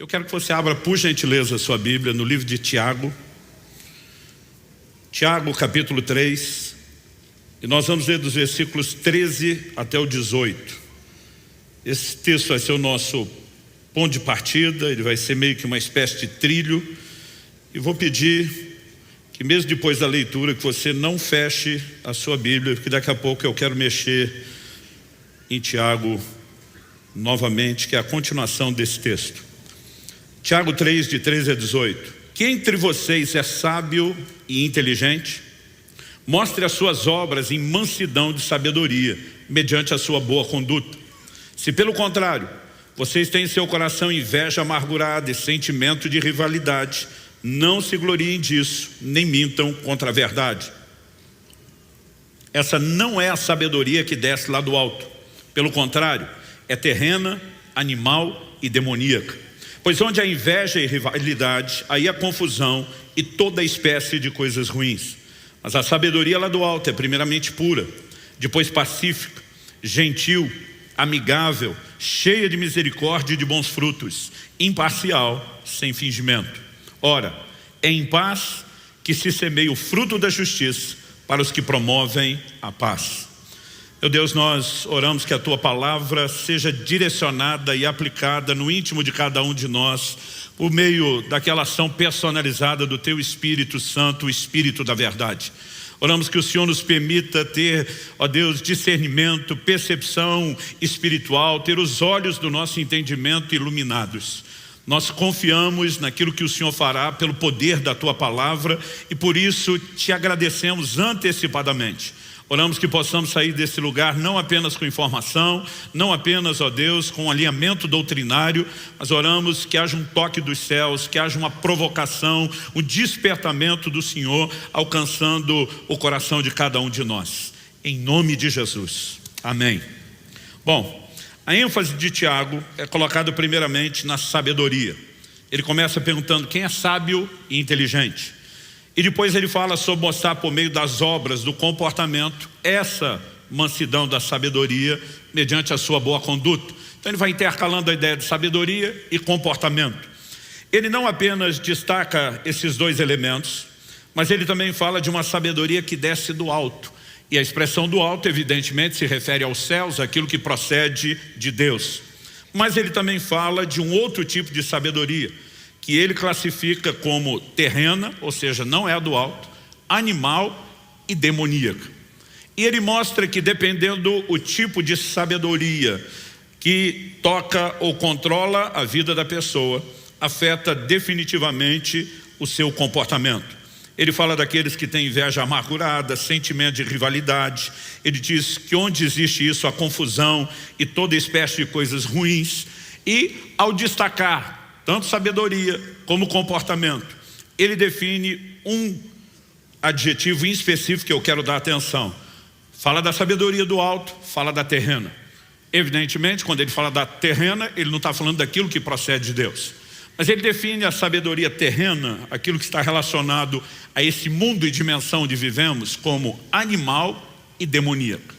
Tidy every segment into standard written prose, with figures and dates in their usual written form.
Eu quero que você abra, por gentileza, a sua Bíblia no livro de Tiago. Tiago, capítulo 3. E nós vamos ler dos versículos 13 até o 18. Esse texto vai ser o nosso ponto de partida, ele vai ser meio que uma espécie de trilho. E vou pedir que mesmo depois da leitura, que você não feche a sua Bíblia, porque daqui a pouco eu quero mexer em Tiago novamente, que é a continuação desse texto. Tiago 3, de 13 a 18. Quem entre vocês é sábio e inteligente? Mostre as suas obras em mansidão de sabedoria, mediante a sua boa conduta. Se pelo contrário, vocês têm em seu coração inveja amargurada e sentimento de rivalidade, não se gloriem disso, nem mintam contra a verdade. Essa não é a sabedoria que desce lá do alto. Pelo contrário, é terrena, animal e demoníaca. Pois onde há inveja e rivalidade, aí há confusão e toda espécie de coisas ruins. Mas a sabedoria lá do alto é primeiramente pura, depois pacífica, gentil, amigável, cheia de misericórdia e de bons frutos, imparcial, sem fingimento. Ora, é em paz que se semeia o fruto da justiça para os que promovem a paz. Meu Deus, nós oramos que a Tua palavra seja direcionada e aplicada no íntimo de cada um de nós, por meio daquela ação personalizada do Teu Espírito Santo, o Espírito da verdade. Oramos que o Senhor nos permita ter, ó Deus, discernimento, percepção espiritual, ter os olhos do nosso entendimento iluminados. Nós confiamos naquilo que o Senhor fará pelo poder da Tua palavra e por isso Te agradecemos antecipadamente. Oramos que possamos sair desse lugar não apenas com informação, não apenas, ó Deus, com alinhamento doutrinário, mas oramos que haja um toque dos céus, que haja uma provocação, um despertamento do Senhor, alcançando o coração de cada um de nós. Em nome de Jesus. Amém. Bom, a ênfase de Tiago é colocada primeiramente na sabedoria. Ele começa perguntando quem é sábio e inteligente. E depois ele fala sobre mostrar por meio das obras, do comportamento, essa mansidão da sabedoria mediante a sua boa conduta. Então ele vai intercalando a ideia de sabedoria e comportamento. Ele não apenas destaca esses dois elementos, mas ele também fala de uma sabedoria que desce do alto. E a expressão do alto evidentemente se refere aos céus, aquilo que procede de Deus. Mas ele também fala de um outro tipo de sabedoria, que ele classifica como terrena, ou seja, não é a do alto, animal e demoníaca. E ele mostra que dependendo o tipo de sabedoria que toca ou controla a vida da pessoa, afeta definitivamente o seu comportamento. Ele fala daqueles que têm inveja amargurada, sentimento de rivalidade. Ele diz que onde existe isso, a confusão e toda espécie de coisas ruins. E ao destacar tanto sabedoria como comportamento, ele define um adjetivo em específico que eu quero dar atenção. Fala da sabedoria do alto, fala da terrena. Evidentemente, quando ele fala da terrena, ele não está falando daquilo que procede de Deus. Mas ele define a sabedoria terrena, aquilo que está relacionado a esse mundo e dimensão onde vivemos, como animal e demoníaco.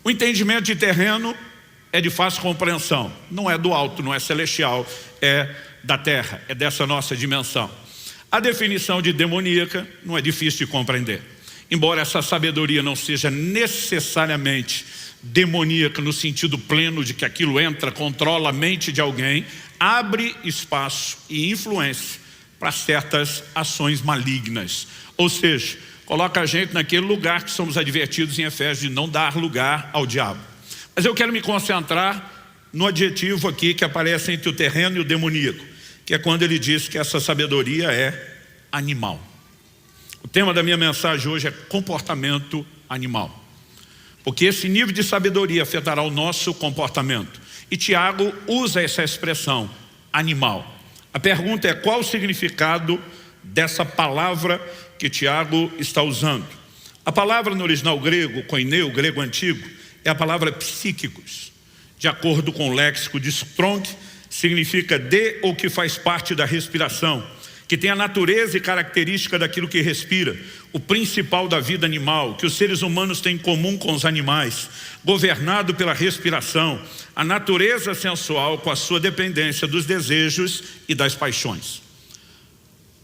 O entendimento de terreno é de fácil compreensão. Não é do alto, não é celestial, é da terra, é dessa nossa dimensão. A definição de demoníaca não é difícil de compreender. Embora essa sabedoria não seja necessariamente demoníaca no sentido pleno de que aquilo entra, controla a mente de alguém, abre espaço e influência para certas ações malignas. Ou seja, coloca a gente naquele lugar que somos advertidos em Efésios de não dar lugar ao diabo. Mas eu quero me concentrar no adjetivo aqui que aparece entre o terreno e o demoníaco, que é quando ele diz que essa sabedoria é animal. O tema da minha mensagem hoje é comportamento animal, porque esse nível de sabedoria afetará o nosso comportamento. E Tiago usa essa expressão, animal. A pergunta é: qual o significado dessa palavra que Tiago está usando? A palavra no original grego, koineo, grego antigo, é a palavra psíquicos. De acordo com o léxico de Strong, significa de ou que faz parte da respiração, que tem a natureza e característica daquilo que respira, o principal da vida animal, que os seres humanos têm em comum com os animais, governado pela respiração, a natureza sensual com a sua dependência dos desejos e das paixões.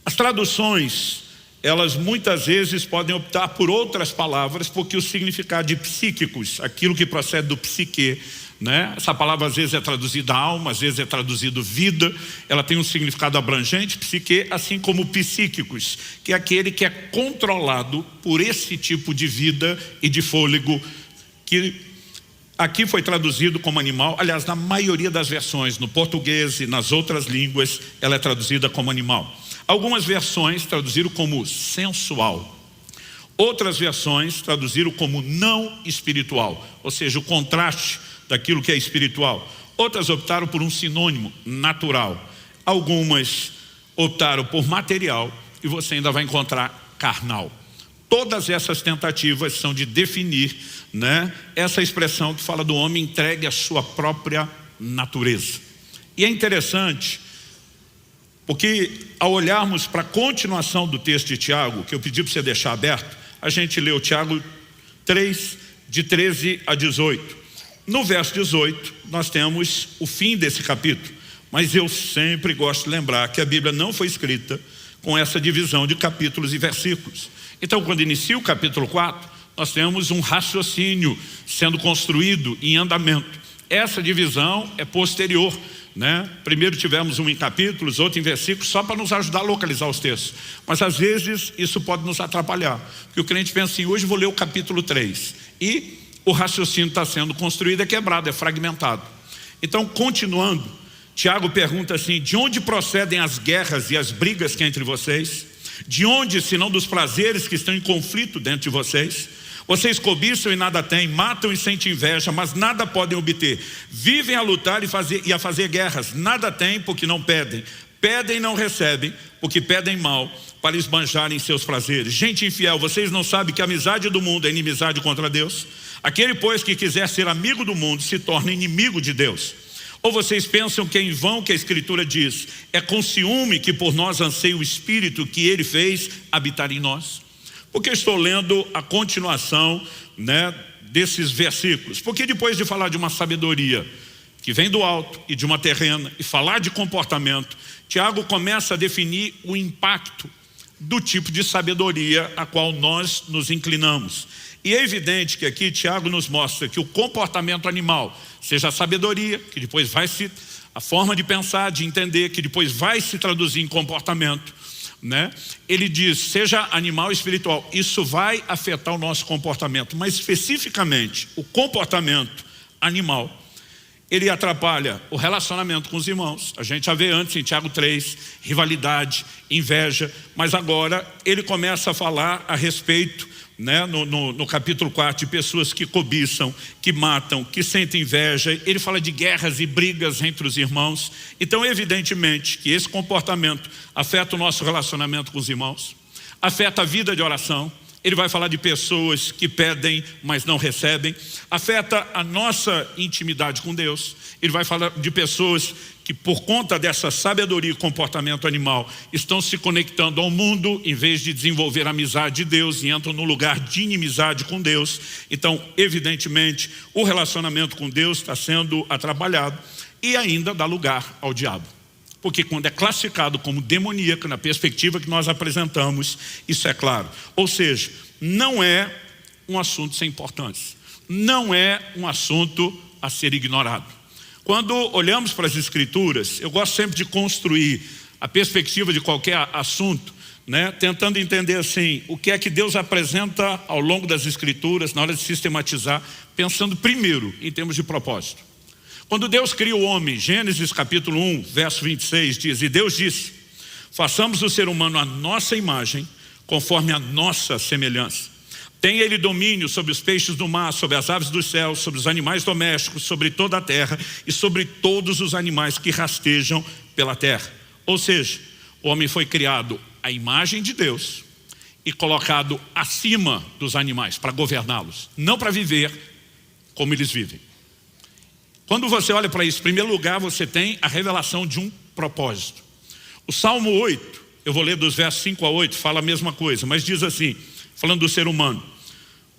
As traduções, elas muitas vezes podem optar por outras palavras, porque o significado de psíquicos, aquilo que procede do psique, né? Essa palavra às vezes é traduzida alma, às vezes é traduzido vida, ela tem um significado abrangente, psique, assim como psíquicos, que é aquele que é controlado por esse tipo de vida e de fôlego, que aqui foi traduzido como animal. Aliás, na maioria das versões, no português e nas outras línguas, ela é traduzida como animal. Algumas versões traduziram como sensual. Outras versões traduziram como não espiritual, ou seja, o contraste daquilo que é espiritual. Outras optaram por um sinônimo, natural. Algumas optaram por material e você ainda vai encontrar carnal. Todas essas tentativas são de definir, né, essa expressão que fala do homem entregue à sua própria natureza. E é interessante, porque ao olharmos para a continuação do texto de Tiago, que eu pedi para você deixar aberto, a gente leu Tiago 3, de 13 a 18. No verso 18, nós temos o fim desse capítulo. Mas eu sempre gosto de lembrar que a Bíblia não foi escrita com essa divisão de capítulos e versículos. Então, quando inicia o capítulo 4, nós temos um raciocínio sendo construído em andamento. Essa divisão é posterior, né? Primeiro tivemos um em capítulos, outro em versículos, só para nos ajudar a localizar os textos. Mas às vezes isso pode nos atrapalhar, porque o crente pensa assim: hoje eu vou ler o capítulo 3 e o raciocínio está sendo construído, é quebrado, é fragmentado. Então, continuando, Tiago pergunta assim: de onde procedem as guerras e as brigas que há entre vocês? De onde, senão dos prazeres que estão em conflito dentro de vocês? Vocês cobiçam e nada têm, matam e sentem inveja, mas nada podem obter. Vivem a lutar e a fazer guerras, nada têm porque não pedem. Pedem e não recebem, porque pedem mal, para esbanjarem seus prazeres. Gente infiel, vocês não sabem que a amizade do mundo é inimizade contra Deus? Aquele, pois, que quiser ser amigo do mundo, se torna inimigo de Deus. Ou vocês pensam que é em vão que a Escritura diz: é com ciúme que por nós anseia o Espírito que Ele fez habitar em nós? Porque eu estou lendo a continuação, né, desses versículos. Porque depois de falar de uma sabedoria que vem do alto e de uma terrena, e falar de comportamento, Tiago começa a definir o impacto do tipo de sabedoria a qual nós nos inclinamos. E é evidente que aqui Tiago nos mostra que o comportamento animal, seja a sabedoria, que depois vai se, a forma de pensar, de entender, que depois vai se traduzir em comportamento, né? Ele diz, seja animal espiritual, isso vai afetar o nosso comportamento, mas especificamente o comportamento animal, ele atrapalha o relacionamento com os irmãos. A gente já vê antes em Tiago 3, rivalidade, inveja, mas agora ele começa a falar a respeito, né, no capítulo 4, de pessoas que cobiçam, que matam, que sentem inveja. Ele fala de guerras e brigas entre os irmãos. Então, evidentemente que esse comportamento afeta o nosso relacionamento com os irmãos, afeta a vida de oração. Ele vai falar de pessoas que pedem, mas não recebem. Afeta a nossa intimidade com Deus. Ele vai falar de pessoas que, por conta dessa sabedoria e comportamento animal, estão se conectando ao mundo, em vez de desenvolver a amizade de Deus, e entram no lugar de inimizade com Deus. Então, evidentemente, o relacionamento com Deus está sendo atrapalhado e ainda dá lugar ao diabo. Porque quando é classificado como demoníaco, na perspectiva que nós apresentamos, isso é claro. Ou seja, não é um assunto sem importância. Não é um assunto a ser ignorado. Quando olhamos para as Escrituras, eu gosto sempre de construir a perspectiva de qualquer assunto, né, tentando entender assim, o que é que Deus apresenta ao longo das Escrituras, na hora de sistematizar, pensando primeiro em termos de propósito. Quando Deus cria o homem, Gênesis capítulo 1, verso 26, diz: e Deus disse, façamos o ser humano à nossa imagem, conforme a nossa semelhança. Tem ele domínio sobre os peixes do mar, sobre as aves dos céus, sobre os animais domésticos, sobre toda a terra e sobre todos os animais que rastejam pela terra. Ou seja, o homem foi criado à imagem de Deus e colocado acima dos animais para governá-los, não para viver como eles vivem. Quando você olha para isso, em primeiro lugar, você tem a revelação de um propósito. O Salmo 8, Eu vou ler dos versos 5 a 8, fala a mesma coisa, mas diz assim, falando do ser humano.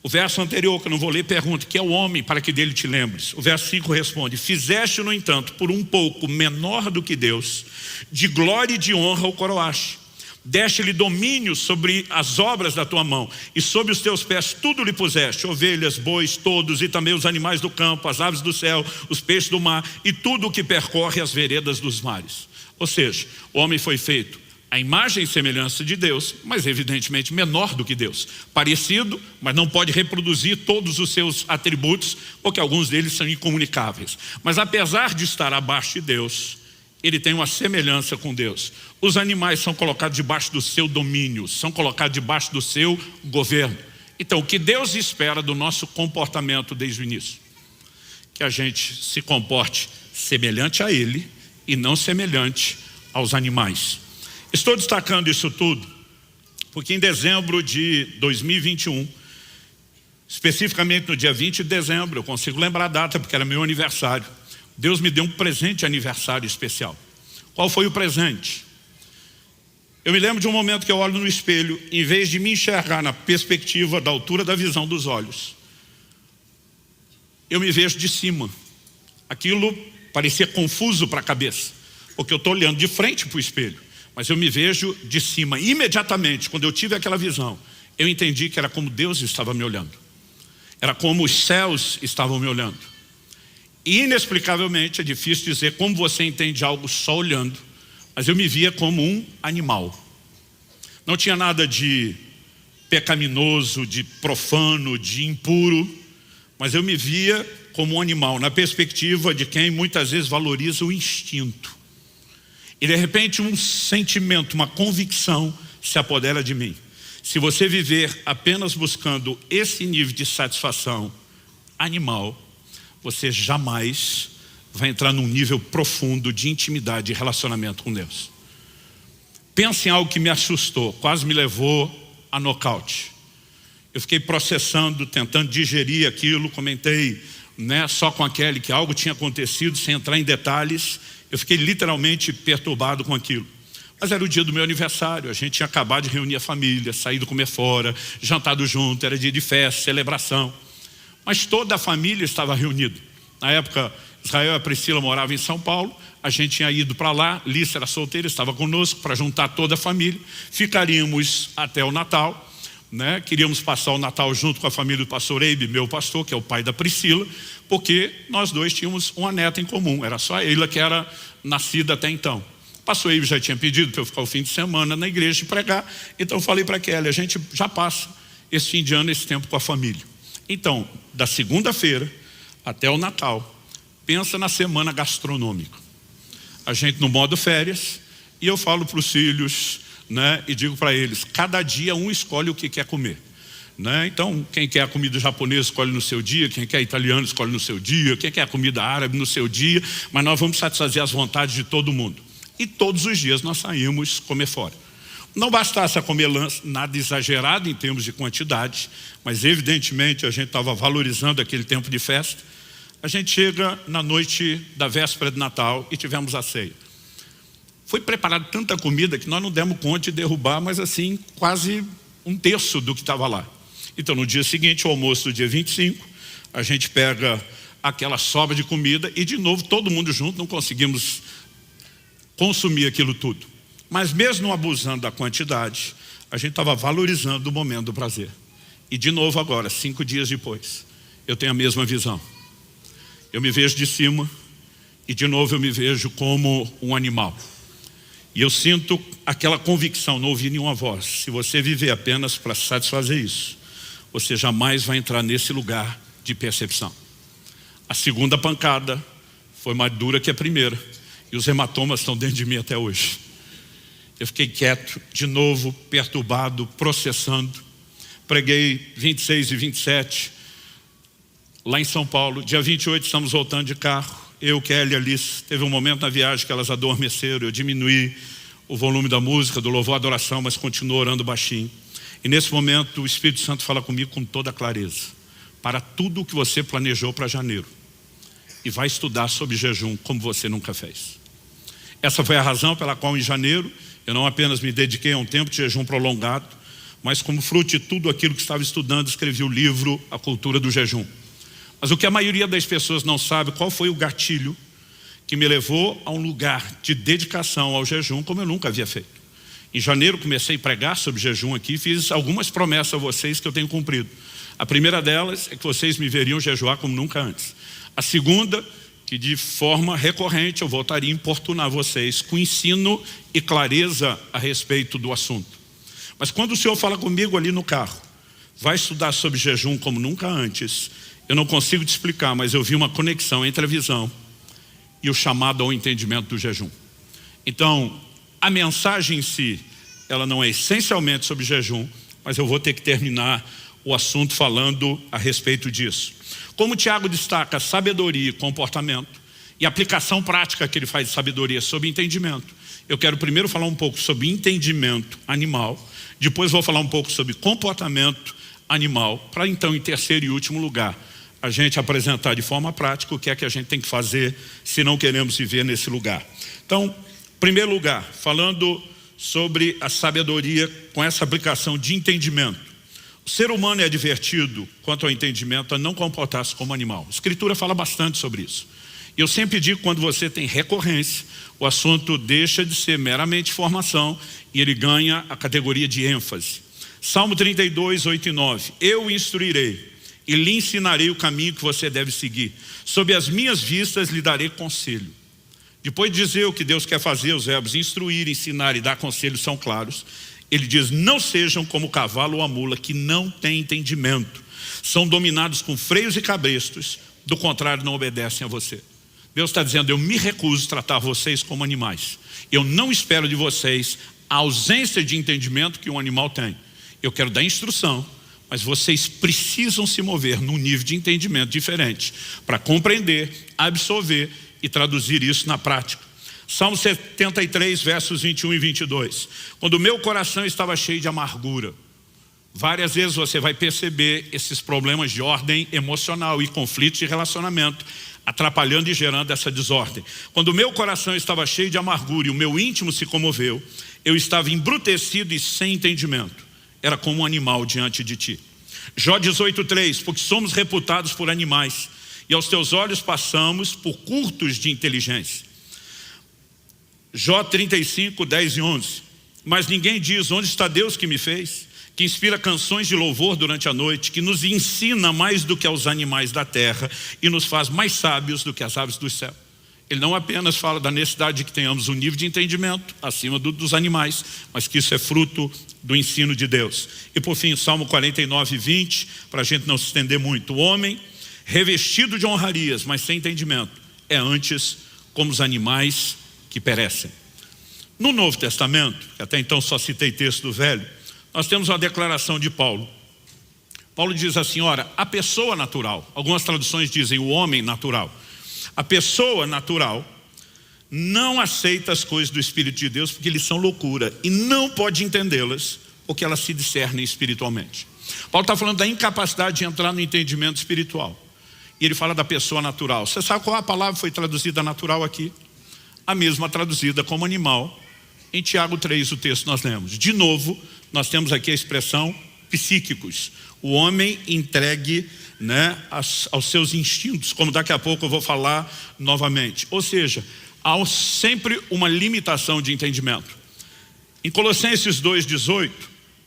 O verso anterior, que eu não vou ler, pergunta: que é o homem para que dele te lembres? O verso 5 responde: fizeste, no entanto, por um pouco menor do que Deus, de glória e de honra o coroaste. Deste-lhe domínio sobre as obras da tua mão, e sob os teus pés tudo lhe puseste: ovelhas, bois, todos, e também os animais do campo, as aves do céu, os peixes do mar, e tudo o que percorre as veredas dos mares. Ou seja, o homem foi feito à imagem e semelhança de Deus, mas evidentemente menor do que Deus. Parecido, mas não pode reproduzir todos os seus atributos, porque alguns deles são incomunicáveis. Mas apesar de estar abaixo de Deus, ele tem uma semelhança com Deus. Os animais são colocados debaixo do seu domínio, são colocados debaixo do seu governo. Então, o que Deus espera do nosso comportamento desde o início? Que a gente se comporte semelhante a Ele e não semelhante aos animais. Estou destacando isso tudo porque em dezembro de 2021, especificamente no dia 20 de dezembro, eu consigo lembrar a data porque era meu aniversário, Deus me deu um presente de aniversário especial. Qual foi o presente? Eu me lembro de um momento que eu olho no espelho, em vez de me enxergar na perspectiva da altura da visão dos olhos, eu me vejo de cima. Aquilo parecia confuso para a cabeça, porque eu estou olhando de frente para o espelho, mas eu me vejo de cima. Imediatamente, quando eu tive aquela visão, eu entendi que era como Deus estava me olhando. Era como os céus estavam me olhando. E inexplicavelmente, é difícil dizer como você entende algo só olhando, mas eu me via como um animal. Não tinha nada de pecaminoso, de profano, de impuro, mas eu me via como um animal, na perspectiva de quem muitas vezes valoriza o instinto. E de repente um sentimento, uma convicção se apodera de mim. Se você viver apenas buscando esse nível de satisfação animal, você jamais vai entrar num nível profundo de intimidade e relacionamento com Deus. Pense em algo que me assustou, quase me levou a nocaute. Eu fiquei processando, tentando digerir aquilo, comentei só com aquele que algo tinha acontecido, sem entrar em detalhes. Eu fiquei literalmente perturbado com aquilo. Mas era o dia do meu aniversário, a gente tinha acabado de reunir a família, saído comer fora, jantado junto, era dia de festa, celebração. Mas toda a família estava reunida. Na época, Israel e a Priscila moravam em São Paulo, a gente tinha ido para lá, Lícia era solteira, estava conosco para juntar toda a família. Ficaríamos até o Natal, queríamos passar o Natal junto com a família do pastor Eibe, meu pastor, que é o pai da Priscila, porque nós dois tínhamos uma neta em comum, era só ela que era nascida até então. O pastor Eibe já tinha pedido para eu ficar o fim de semana na igreja e pregar, então eu falei para Kelly, a gente já passa esse fim de ano, esse tempo com a família. Então, da segunda-feira até o Natal, pensa na semana gastronômica. A gente no modo férias, e eu falo para os filhos, e digo para eles, cada dia um escolhe o que quer comer. Então, quem quer a comida japonesa escolhe no seu dia, quem quer italiano escolhe no seu dia, quem quer a comida árabe no seu dia, mas nós vamos satisfazer as vontades de todo mundo. E todos os dias nós saímos comer fora. Não bastasse a comer nada exagerado em termos de quantidade, mas evidentemente a gente estava valorizando aquele tempo de festa. A gente chega na noite da véspera de Natal e tivemos a ceia. Foi preparada tanta comida que nós não demos conta de derrubar, mas assim, quase um terço do que estava lá. Então no dia seguinte, o almoço do dia 25, a gente pega aquela sobra de comida e de novo todo mundo junto, não conseguimos consumir aquilo tudo. Mas mesmo não abusando da quantidade, a gente estava valorizando o momento do prazer. E de novo agora, 5 dias depois, eu tenho a mesma visão. Eu me vejo de cima e de novo eu me vejo como um animal. E eu sinto aquela convicção, não ouvi nenhuma voz. Se você viver apenas para satisfazer isso, você jamais vai entrar nesse lugar de percepção. A segunda pancada foi mais dura que a primeira. E os hematomas estão dentro de mim até hoje. Eu fiquei quieto, de novo, perturbado, processando. Preguei 26 e 27, lá em São Paulo. Dia 28 estamos voltando de carro. Eu, Kelly e Alice, teve um momento na viagem que elas adormeceram. Eu diminuí o volume da música, do louvor à adoração, mas continuo orando baixinho. E nesse momento o Espírito Santo fala comigo com toda clareza. Para tudo o que você planejou para janeiro. E vai estudar sobre jejum como você nunca fez. Essa foi a razão pela qual em janeiro eu não apenas me dediquei a um tempo de jejum prolongado, mas como fruto de tudo aquilo que estava estudando, escrevi o livro A Cultura do Jejum. Mas o que a maioria das pessoas não sabe, qual foi o gatilho que me levou a um lugar de dedicação ao jejum como eu nunca havia feito. Em janeiro comecei a pregar sobre jejum aqui e fiz algumas promessas a vocês que eu tenho cumprido. A primeira delas é que vocês me veriam jejuar como nunca antes. A segunda, que de forma recorrente eu voltaria a importunar vocês com ensino e clareza a respeito do assunto. Mas quando o Senhor fala comigo ali no carro, vai estudar sobre jejum como nunca antes, eu não consigo te explicar, mas eu vi uma conexão entre a visão e o chamado ao entendimento do jejum. Então, a mensagem em si, ela não é essencialmente sobre jejum, mas eu vou ter que terminar o assunto falando a respeito disso. Como o Tiago destaca sabedoria e comportamento, e a aplicação prática que ele faz de sabedoria sobre entendimento, eu quero primeiro falar um pouco sobre entendimento animal, depois vou falar um pouco sobre comportamento animal, para então, em terceiro e último lugar, a gente apresentar de forma prática o que é que a gente tem que fazer se não queremos viver nesse lugar. Então, em primeiro lugar, falando sobre a sabedoria com essa aplicação de entendimento. O ser humano é advertido, quanto ao entendimento, a não comportar-se como animal. A Escritura fala bastante sobre isso. E eu sempre digo, quando você tem recorrência, o assunto deixa de ser meramente formação e ele ganha a categoria de ênfase. Salmo 32, 8 e 9. Eu o instruirei e lhe ensinarei o caminho que você deve seguir. Sob as minhas vistas lhe darei conselho. Depois de dizer o que Deus quer fazer, os verbos instruir, ensinar e dar conselho são claros. Ele diz, não sejam como o cavalo ou a mula que não tem entendimento. São dominados com freios e cabrestos, do contrário não obedecem a você. Deus está dizendo, eu me recuso a tratar vocês como animais. Eu não espero de vocês a ausência de entendimento que um animal tem. Eu quero dar instrução, mas vocês precisam se mover num nível de entendimento diferente para compreender, absorver e traduzir isso na prática. Salmo 73, versos 21 e 22. Quando o meu coração estava cheio de amargura. Várias vezes você vai perceber esses problemas de ordem emocional e conflitos de relacionamento atrapalhando e gerando essa desordem. Quando o meu coração estava cheio de amargura e o meu íntimo se comoveu, eu estava embrutecido e sem entendimento. Era como um animal diante de ti. Jó 18:3, porque somos reputados por animais e aos teus olhos passamos por curtos de inteligência. Jó 35, 10 e 11. Mas ninguém diz, onde está Deus que me fez? Que inspira canções de louvor durante a noite, que nos ensina mais do que aos animais da terra e nos faz mais sábios do que as aves do céu. Ele não apenas fala da necessidade de que tenhamos um nível de entendimento acima dos animais, mas que isso é fruto do ensino de Deus. E por fim, Salmo 49, 20, para a gente não se estender muito. O homem revestido de honrarias, mas sem entendimento, é antes como os animais que perecem. No Novo Testamento, que até então só citei texto do Velho, nós temos uma declaração de Paulo. Paulo diz assim, ora, a pessoa natural, algumas traduções dizem o homem natural. A pessoa natural não aceita as coisas do Espírito de Deus porque eles são loucura e não pode entendê-las porque elas se discernem espiritualmente. Paulo está falando da incapacidade de entrar no entendimento espiritual. E ele fala da pessoa natural. Você sabe qual a palavra foi traduzida natural aqui? A mesma traduzida como animal. Em Tiago 3, o texto nós lemos. De novo, nós temos aqui a expressão psíquicos. O homem entregue, aos seus instintos, como daqui a pouco eu vou falar novamente. Ou seja, há sempre uma limitação de entendimento. Em Colossenses 2,18,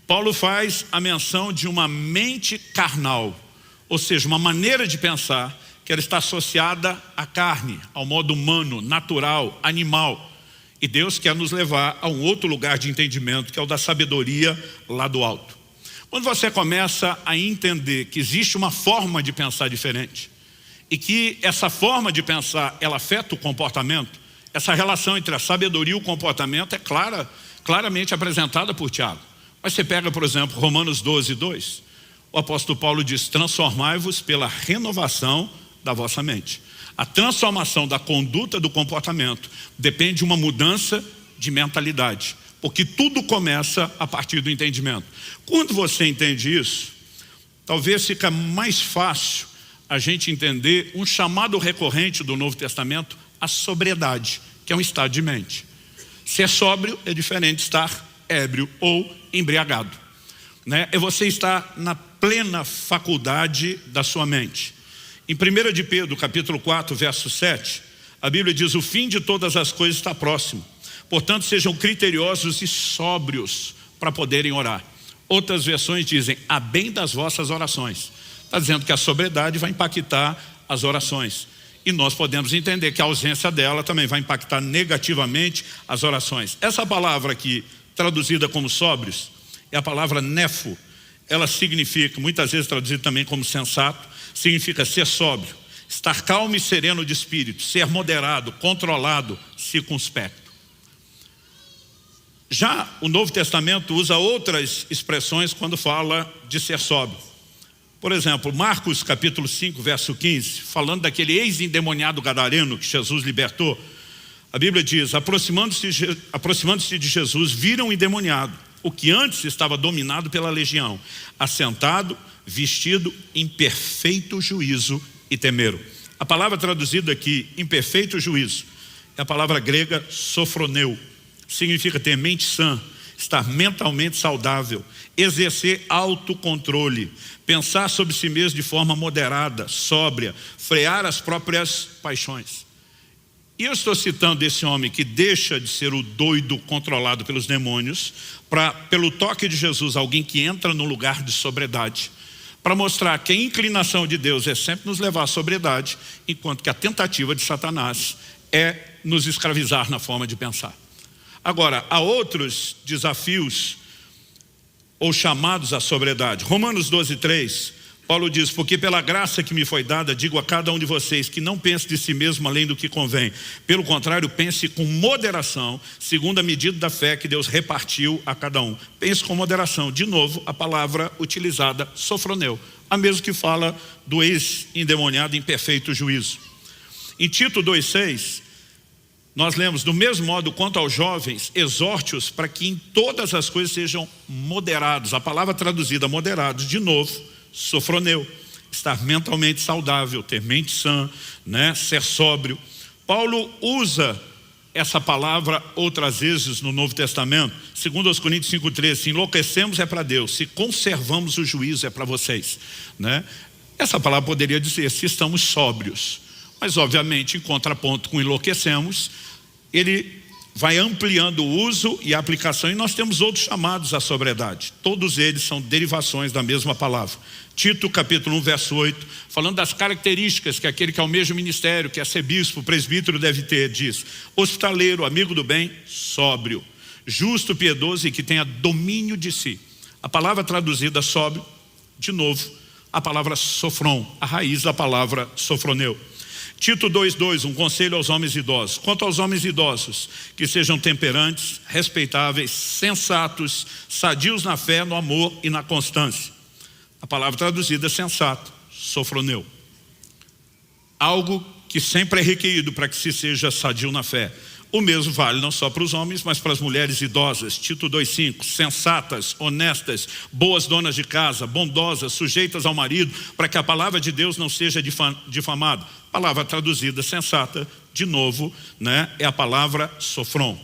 Paulo faz a menção de uma mente carnal, ou seja, uma maneira de pensar que ela está associada à carne, ao modo humano, natural, animal. E Deus quer nos levar a um outro lugar de entendimento, que é o da sabedoria lá do alto. Quando você começa a entender que existe uma forma de pensar diferente, e que essa forma de pensar, ela afeta o comportamento, essa relação entre a sabedoria e o comportamento é claramente apresentada por Tiago. Mas você pega, por exemplo, Romanos 12, 2. O apóstolo Paulo diz, transformai-vos pela renovação da vossa mente. A transformação da conduta do comportamento depende de uma mudança de mentalidade, porque tudo começa a partir do entendimento. Quando você entende isso, talvez fica mais fácil a gente entender um chamado recorrente do Novo Testamento, a sobriedade, que é um estado de mente. Ser sóbrio é diferente de estar ébrio ou embriagado, né? É você estar na plena faculdade da sua mente. Em 1 de Pedro, capítulo 4, verso 7, a Bíblia diz: o fim de todas as coisas está próximo. Portanto, sejam criteriosos e sóbrios para poderem orar. Outras versões dizem: a bem das vossas orações. Está dizendo que a sobriedade vai impactar as orações. E nós podemos entender que a ausência dela também vai impactar negativamente as orações. Essa palavra aqui, traduzida como sóbrios, é a palavra nefo. Ela significa, muitas vezes traduzida também como sensato, significa ser sóbrio, estar calmo e sereno de espírito, ser moderado, controlado, circunspecto. Já o Novo Testamento usa outras expressões quando fala de ser sóbrio. Por exemplo, Marcos capítulo 5, verso 15, falando daquele ex-endemoniado gadareno que Jesus libertou, a Bíblia diz: aproximando-se de Jesus, viram o endemoniado, o que antes estava dominado pela legião, assentado, vestido em perfeito juízo, e temeram. A palavra traduzida aqui, em perfeito juízo, é a palavra grega sofroneu. Significa ter mente sã, estar mentalmente saudável, exercer autocontrole, pensar sobre si mesmo de forma moderada, sóbria, frear as próprias paixões. E eu estou citando esse homem que deixa de ser o doido controlado pelos demônios, para, pelo toque de Jesus, alguém que entra no lugar de sobriedade, para mostrar que a inclinação de Deus é sempre nos levar à sobriedade, enquanto que a tentativa de Satanás é nos escravizar na forma de pensar. Agora, há outros desafios ou chamados à sobriedade. Romanos 12, 3, Paulo diz: porque pela graça que me foi dada, digo a cada um de vocês que não pense de si mesmo além do que convém. Pelo contrário, pense com moderação, segundo a medida da fé que Deus repartiu a cada um. Pense com moderação. De novo, a palavra utilizada, sofroneu, a mesma que fala do ex-endemoniado em perfeito juízo. Em Tito 2,6, nós lemos: do mesmo modo quanto aos jovens, exorte-os para que em todas as coisas sejam moderados. A palavra traduzida moderados, de novo, sofroneu, estar mentalmente saudável, ter mente sã, né? Ser sóbrio. Paulo usa essa palavra outras vezes no Novo Testamento. Segundo aos Coríntios 5,13, se enlouquecemos é para Deus, se conservamos o juízo é para vocês, né? Essa palavra poderia dizer se estamos sóbrios, mas obviamente em contraponto com enlouquecemos, ele vai ampliando o uso e a aplicação, e nós temos outros chamados à sobriedade. Todos eles são derivações da mesma palavra. Tito capítulo 1, verso 8, falando das características que aquele que almeja o ministério, que é ser bispo, presbítero deve ter, diz: hospitaleiro, amigo do bem, sóbrio, justo, piedoso e que tenha domínio de si. A palavra traduzida sóbrio, de novo, a palavra sofron, a raiz da palavra sofroneu. Tito 2,2, um conselho aos homens idosos. Quanto aos homens idosos, que sejam temperantes, respeitáveis, sensatos, sadios na fé, no amor e na constância. A palavra traduzida é sensato, sofroneu. Algo que sempre é requerido para que se seja sadio na fé. O mesmo vale não só para os homens, mas para as mulheres idosas. Tito 2,5, sensatas, honestas, boas donas de casa, bondosas, sujeitas ao marido, para que a palavra de Deus não seja difamada. Palavra traduzida sensata, de novo, né, é a palavra sofron.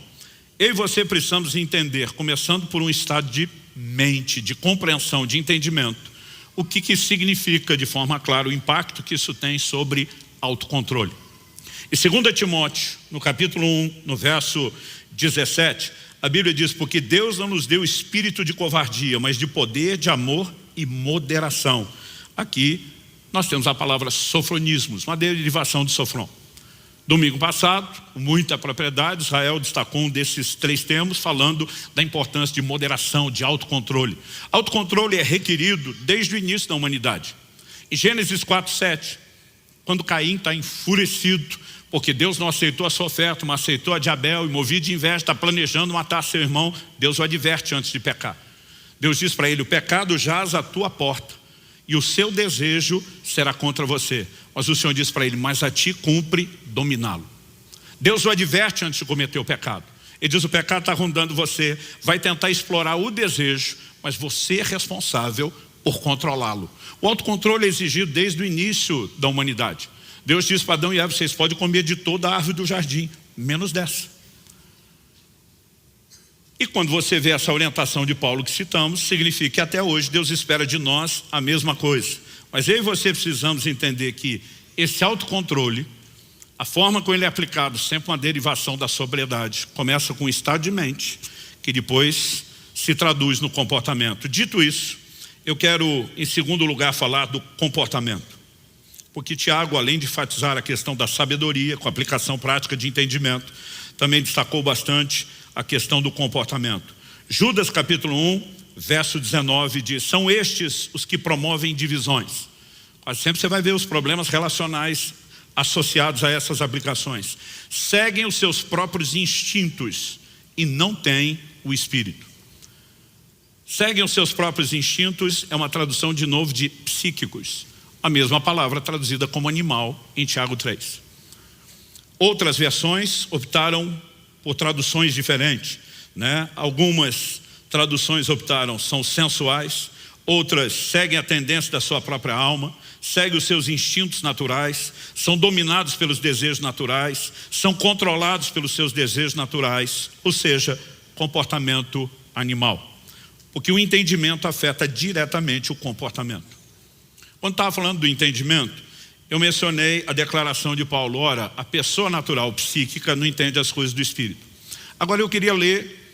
Eu e você precisamos entender, começando por um estado de mente, de compreensão, de entendimento, o que significa de forma clara o impacto que isso tem sobre autocontrole. E 2 Timóteo, no capítulo 1, no verso 17, a Bíblia diz: porque Deus não nos deu espírito de covardia, mas de poder, de amor e moderação. Aqui nós temos a palavra sofronismos, uma derivação de sofron. Domingo passado, com muita propriedade, Israel destacou um desses 3 termos, falando da importância de moderação, de autocontrole. Autocontrole é requerido desde o início da humanidade. Em Gênesis 4:7, quando Caim está enfurecido, porque Deus não aceitou a sua oferta, mas aceitou a de Abel, e movido de inveja, está planejando matar seu irmão, Deus o adverte antes de pecar. Deus diz para ele: o pecado jaz à tua porta, e o seu desejo será contra você. Mas o Senhor diz para ele: mas a ti cumpre dominá-lo. Deus o adverte antes de cometer o pecado. Ele diz: o pecado está rondando você, vai tentar explorar o desejo, mas você é responsável por controlá-lo. O autocontrole é exigido desde o início da humanidade. Deus diz para Adão e Eva: vocês podem comer de toda a árvore do jardim, menos dessa. E quando você vê essa orientação de Paulo que citamos, significa que até hoje Deus espera de nós a mesma coisa. Mas eu e você precisamos entender que esse autocontrole, a forma como ele é aplicado, sempre uma derivação da sobriedade, começa com o estado de mente, que depois se traduz no comportamento. Dito isso, eu quero, em segundo lugar, falar do comportamento. Porque Tiago, além de enfatizar a questão da sabedoria, com aplicação prática de entendimento, também destacou bastante a questão do comportamento. Judas capítulo 1, verso 19 diz: são estes os que promovem divisões. Quase sempre você vai ver os problemas relacionais associados a essas aplicações. Seguem os seus próprios instintos e não têm o Espírito. Seguem os seus próprios instintos é uma tradução de novo de psíquicos. A mesma palavra traduzida como animal em Tiago 3. Outras versões optaram por traduções diferentes, né? Algumas traduções optaram, são sensuais, outras seguem a tendência da sua própria alma, seguem os seus instintos naturais, são dominados pelos desejos naturais, são controlados pelos seus desejos naturais, ou seja, comportamento animal. Porque o entendimento afeta diretamente o comportamento. Quando estava falando do entendimento, eu mencionei a declaração de Paulo: ora, a pessoa natural psíquica não entende as coisas do Espírito. Agora eu queria ler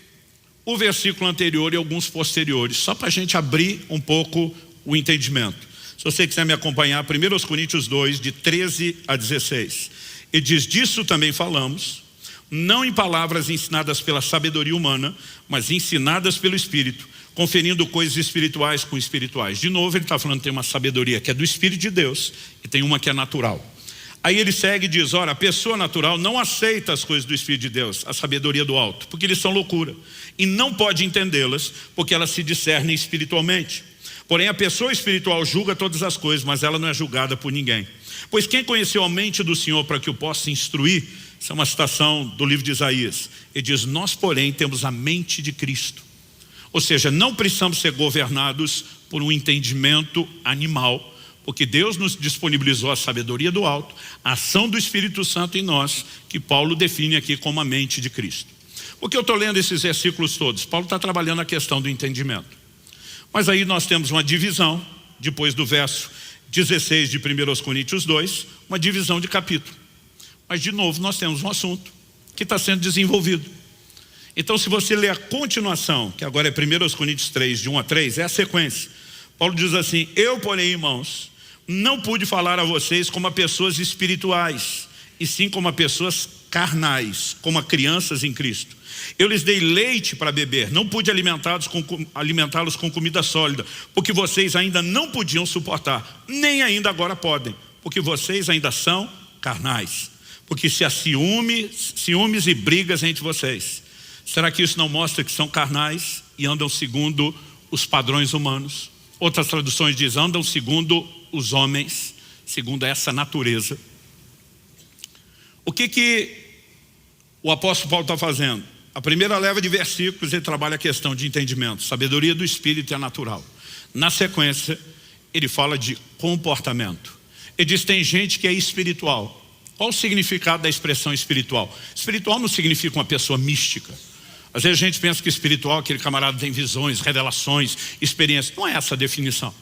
o versículo anterior e alguns posteriores, só para a gente abrir um pouco o entendimento. Se você quiser me acompanhar, 1 Coríntios 2, de 13 a 16. E diz: disso também falamos, não em palavras ensinadas pela sabedoria humana, mas ensinadas pelo Espírito, conferindo coisas espirituais com espirituais. De novo ele está falando que tem uma sabedoria que é do Espírito de Deus e tem uma que é natural. Aí ele segue e diz: ora, a pessoa natural não aceita as coisas do Espírito de Deus, a sabedoria do alto, porque eles são loucura, e não pode entendê-las, porque elas se discernem espiritualmente. Porém a pessoa espiritual julga todas as coisas, mas ela não é julgada por ninguém. Pois quem conheceu a mente do Senhor para que o possa instruir? Essa é uma citação do livro de Isaías. Ele diz: nós porém temos a mente de Cristo. Ou seja, não precisamos ser governados por um entendimento animal, porque Deus nos disponibilizou a sabedoria do alto, a ação do Espírito Santo em nós, que Paulo define aqui como a mente de Cristo. Por que eu estou lendo esses versículos todos? Paulo está trabalhando a questão do entendimento. Mas aí nós temos uma divisão, depois do verso 16 de 1 Coríntios 2, uma divisão de capítulo. Mas de novo nós temos um assunto que está sendo desenvolvido. Então se você ler a continuação, que agora é 1 Coríntios 3, de 1 a 3, é a sequência. Paulo diz assim: eu, porém, irmãos, não pude falar a vocês como a pessoas espirituais, e sim como a pessoas carnais, como a crianças em Cristo. Eu lhes dei leite para beber, não pude alimentá-los com comida sólida, porque vocês ainda não podiam suportar, nem ainda agora podem, porque vocês ainda são carnais. Porque se há ciúmes e brigas entre vocês, será que isso não mostra que são carnais e andam segundo os padrões humanos? Outras traduções dizem: andam segundo os homens, segundo essa natureza. O que o apóstolo Paulo está fazendo? A primeira leva de versículos ele trabalha a questão de entendimento, sabedoria do Espírito é natural. Na sequência, ele fala de comportamento. Ele diz: tem gente que é espiritual. Qual o significado da expressão espiritual? Espiritual não significa uma pessoa mística. Às vezes a gente pensa que espiritual, aquele camarada tem visões, revelações, experiências. Não é essa a definição.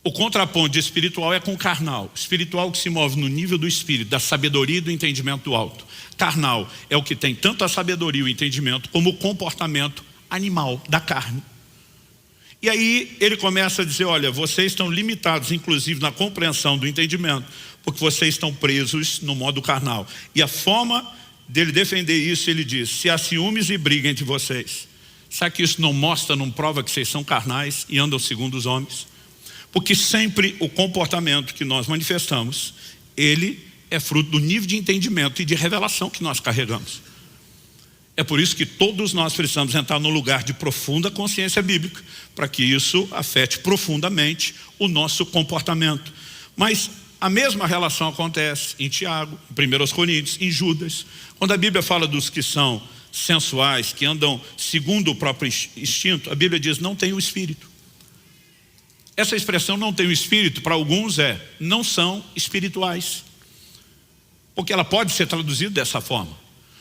O contraponto de espiritual é com carnal. Espiritual que se move no nível do espírito, da sabedoria e do entendimento do alto. Carnal é o que tem tanto a sabedoria e o entendimento como o comportamento animal da carne. E aí ele começa a dizer: olha, vocês estão limitados inclusive na compreensão do entendimento, porque vocês estão presos no modo carnal. E a forma dele defender isso, ele diz: se há ciúmes e briga entre vocês, será que isso não mostra, não prova que vocês são carnais e andam segundo os homens? Porque sempre o comportamento que nós manifestamos, ele é fruto do nível de entendimento e de revelação que nós carregamos. É por isso que todos nós precisamos entrar no lugar de profunda consciência bíblica, para que isso afete profundamente o nosso comportamento. Mas a mesma relação acontece em Tiago, em 1 Coríntios, em Judas. Quando a Bíblia fala dos que são sensuais, que andam segundo o próprio instinto, a Bíblia diz: não tem o Espírito. Essa expressão não tem o Espírito, para alguns não são espirituais. porque ela pode ser traduzida dessa forma.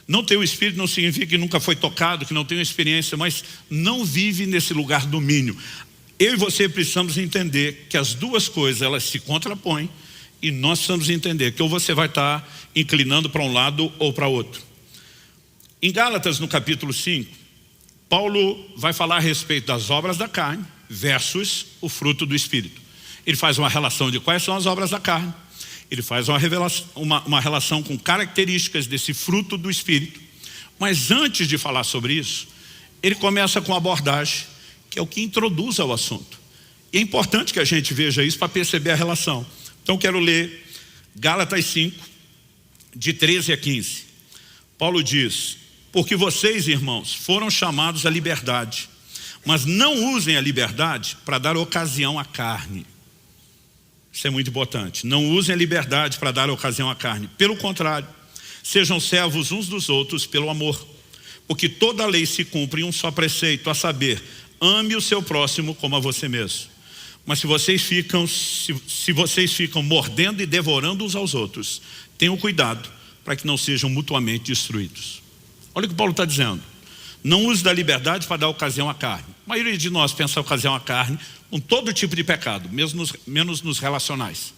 Não ter o Espírito não significa que nunca foi tocado, que não tem uma experiência, mas não vive nesse lugar de domínio. Eu e você precisamos entender que as duas coisas, elas se contrapõem, e nós precisamos entender que ou você vai estar inclinando para um lado ou para outro. Em Gálatas, no capítulo 5, Paulo vai falar a respeito das obras da carne versus o fruto do Espírito. Ele faz uma relação de quais são as obras da carne. Ele faz uma relação com características desse fruto do Espírito. Mas antes de falar sobre isso, ele começa com uma abordagem que é o que introduz ao assunto. E é importante que a gente veja isso para perceber a relação. Então quero ler Gálatas 5, de 13 a 15. Paulo diz: porque vocês, irmãos, foram chamados à liberdade, mas não usem a liberdade para dar ocasião à carne. Isso é muito importante. Não usem a liberdade para dar ocasião à carne. Pelo contrário, sejam servos uns dos outros pelo amor. Porque toda a lei se cumpre em um só preceito, a saber, ame o seu próximo como a você mesmo. Mas se vocês ficam mordendo e devorando uns aos outros, tenham cuidado para que não sejam mutuamente destruídos. Olha o que Paulo está dizendo. Não use da liberdade para dar ocasião à carne. A maioria de nós pensa ocasião à carne com todo tipo de pecado, menos nos relacionais.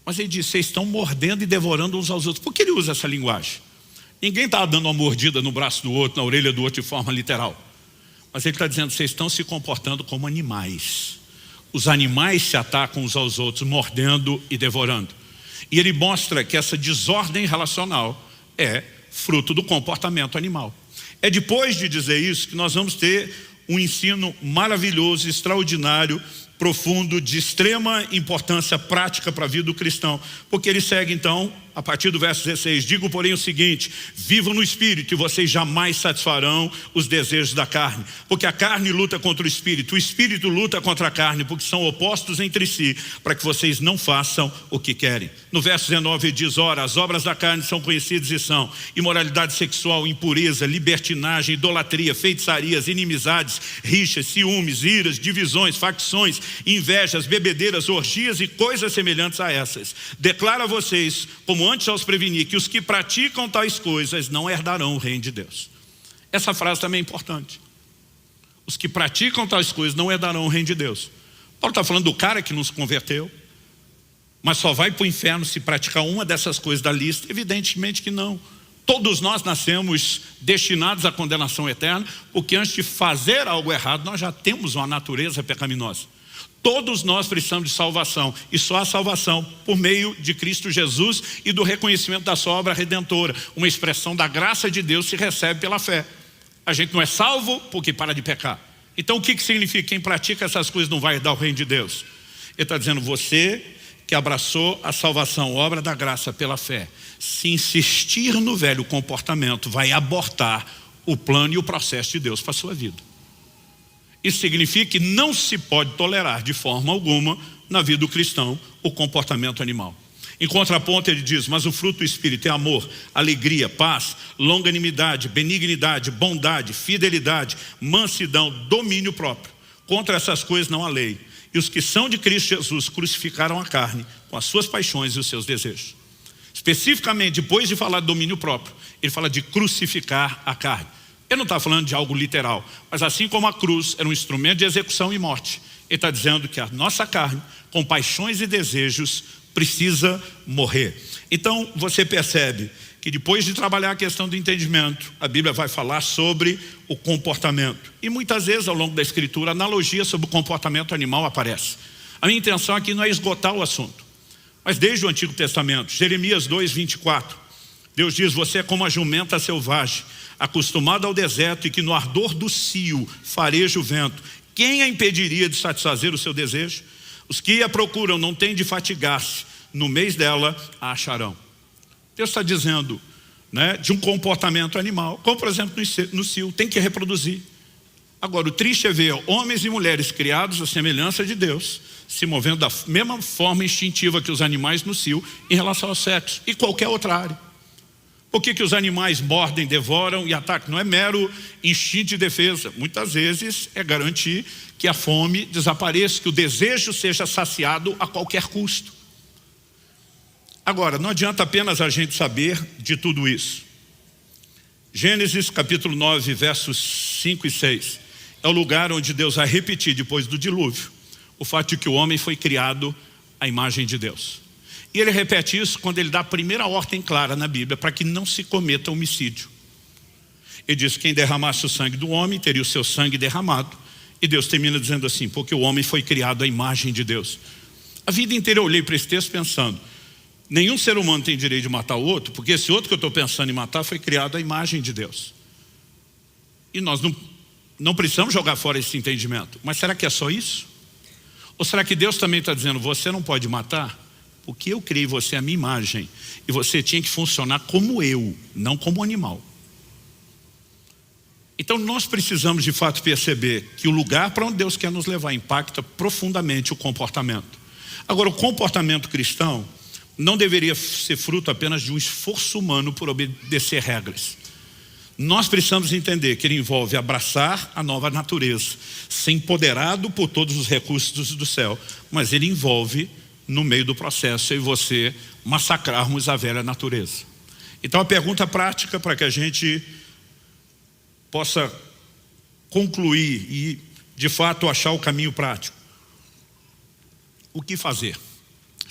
Mas ele diz, vocês estão mordendo e devorando uns aos outros. Por que ele usa essa linguagem? Ninguém está dando uma mordida no braço do outro, na orelha do outro de forma literal. Mas ele está dizendo, vocês estão se comportando como animais. Os animais se atacam uns aos outros, mordendo e devorando. E ele mostra que essa desordem relacional é fruto do comportamento animal. É depois de dizer isso que nós vamos ter um ensino maravilhoso, extraordinário, profundo, de extrema importância prática para a vida do cristão. Porque ele segue então, a partir do verso 16, digo porém o seguinte, vivam no Espírito e vocês jamais satisfarão os desejos da carne. Porque a carne luta contra o Espírito luta contra a carne, porque são opostos entre si, para que vocês não façam o que querem. No verso 19 ele diz, ora, as obras da carne são conhecidas e são imoralidade sexual, impureza, libertinagem, idolatria, feitiçarias, inimizades, rixas, ciúmes, iras, divisões, facções, invejas, bebedeiras, orgias e coisas semelhantes a essas. Declaro a vocês, como antes aos prevenir, que os que praticam tais coisas não herdarão o reino de Deus. Essa frase também é importante. Os que praticam tais coisas não herdarão o reino de Deus. Paulo está falando do cara que não se converteu, mas só vai para o inferno se praticar uma dessas coisas da lista? Evidentemente que não. Todos nós nascemos destinados à condenação eterna, porque antes de fazer algo errado, nós já temos uma natureza pecaminosa. Todos nós precisamos de salvação, e só a salvação por meio de Cristo Jesus e do reconhecimento da sua obra redentora. Uma expressão da graça de Deus se recebe pela fé. A gente não é salvo porque para de pecar. Então o que significa? Quem pratica essas coisas não vai herdar o reino de Deus. Ele está dizendo, você que abraçou a salvação, obra da graça pela fé, se insistir no velho comportamento, vai abortar o plano e o processo de Deus para a sua vida. Isso significa que não se pode tolerar de forma alguma na vida do cristão o comportamento animal. Em contraponto ele diz, mas o fruto do Espírito é amor, alegria, paz, longanimidade, benignidade, bondade, fidelidade, mansidão, domínio próprio. Contra essas coisas não há lei. E os que são de Cristo Jesus crucificaram a carne com as suas paixões e os seus desejos. Especificamente, depois de falar de domínio próprio, ele fala de crucificar a carne. Ele não está falando de algo literal, mas assim como a cruz era um instrumento de execução e morte, ele está dizendo que a nossa carne, com paixões e desejos, precisa morrer. Então você percebe que depois de trabalhar a questão do entendimento, a Bíblia vai falar sobre o comportamento. E muitas vezes ao longo da Escritura, a analogia sobre o comportamento animal aparece. A minha intenção aqui não é esgotar o assunto, mas desde o Antigo Testamento, Jeremias 2, 24, Deus diz, você é como a jumenta selvagem, acostumada ao deserto e que no ardor do cio fareja o vento. Quem a impediria de satisfazer o seu desejo? Os que a procuram não têm de fatigar-se, no mês dela a acharão. Deus está dizendo, né, de um comportamento animal, como por exemplo no cio, tem que reproduzir. Agora o triste é ver homens e mulheres criados à semelhança de Deus, se movendo da mesma forma instintiva que os animais no cio em relação ao sexo e qualquer outra área. Por que os animais mordem, devoram e atacam? Não é mero instinto de defesa. Muitas vezes é garantir que a fome desapareça, que o desejo seja saciado a qualquer custo. Agora, não adianta apenas a gente saber de tudo isso. Gênesis capítulo 9, versos 5 e 6. É o lugar onde Deus vai repetir, depois do dilúvio, o fato de que o homem foi criado à imagem de Deus. E ele repete isso quando ele dá a primeira ordem clara na Bíblia, para que não se cometa homicídio. Ele diz: quem derramasse o sangue do homem, teria o seu sangue derramado. E Deus termina dizendo assim: porque o homem foi criado à imagem de Deus. A vida inteira eu olhei para esse texto pensando, nenhum ser humano tem direito de matar o outro, porque esse outro que eu estou pensando em matar foi criado à imagem de Deus. E nós não precisamos jogar fora esse entendimento. Mas será que é só isso? Ou será que Deus também está dizendo: você não pode matar, porque eu criei você à minha imagem, e você tinha que funcionar como eu, não como animal. Então nós precisamos de fato perceber que o lugar para onde Deus quer nos levar impacta profundamente o comportamento. Agora, o comportamento cristão não deveria ser fruto apenas de um esforço humano por obedecer regras. Nós precisamos entender que ele envolve abraçar a nova natureza, ser empoderado por todos os recursos do céu, mas ele envolve, no meio do processo, eu e você massacrarmos a velha natureza. Então a pergunta prática para que a gente possa concluir e de fato achar o caminho prático: o que fazer?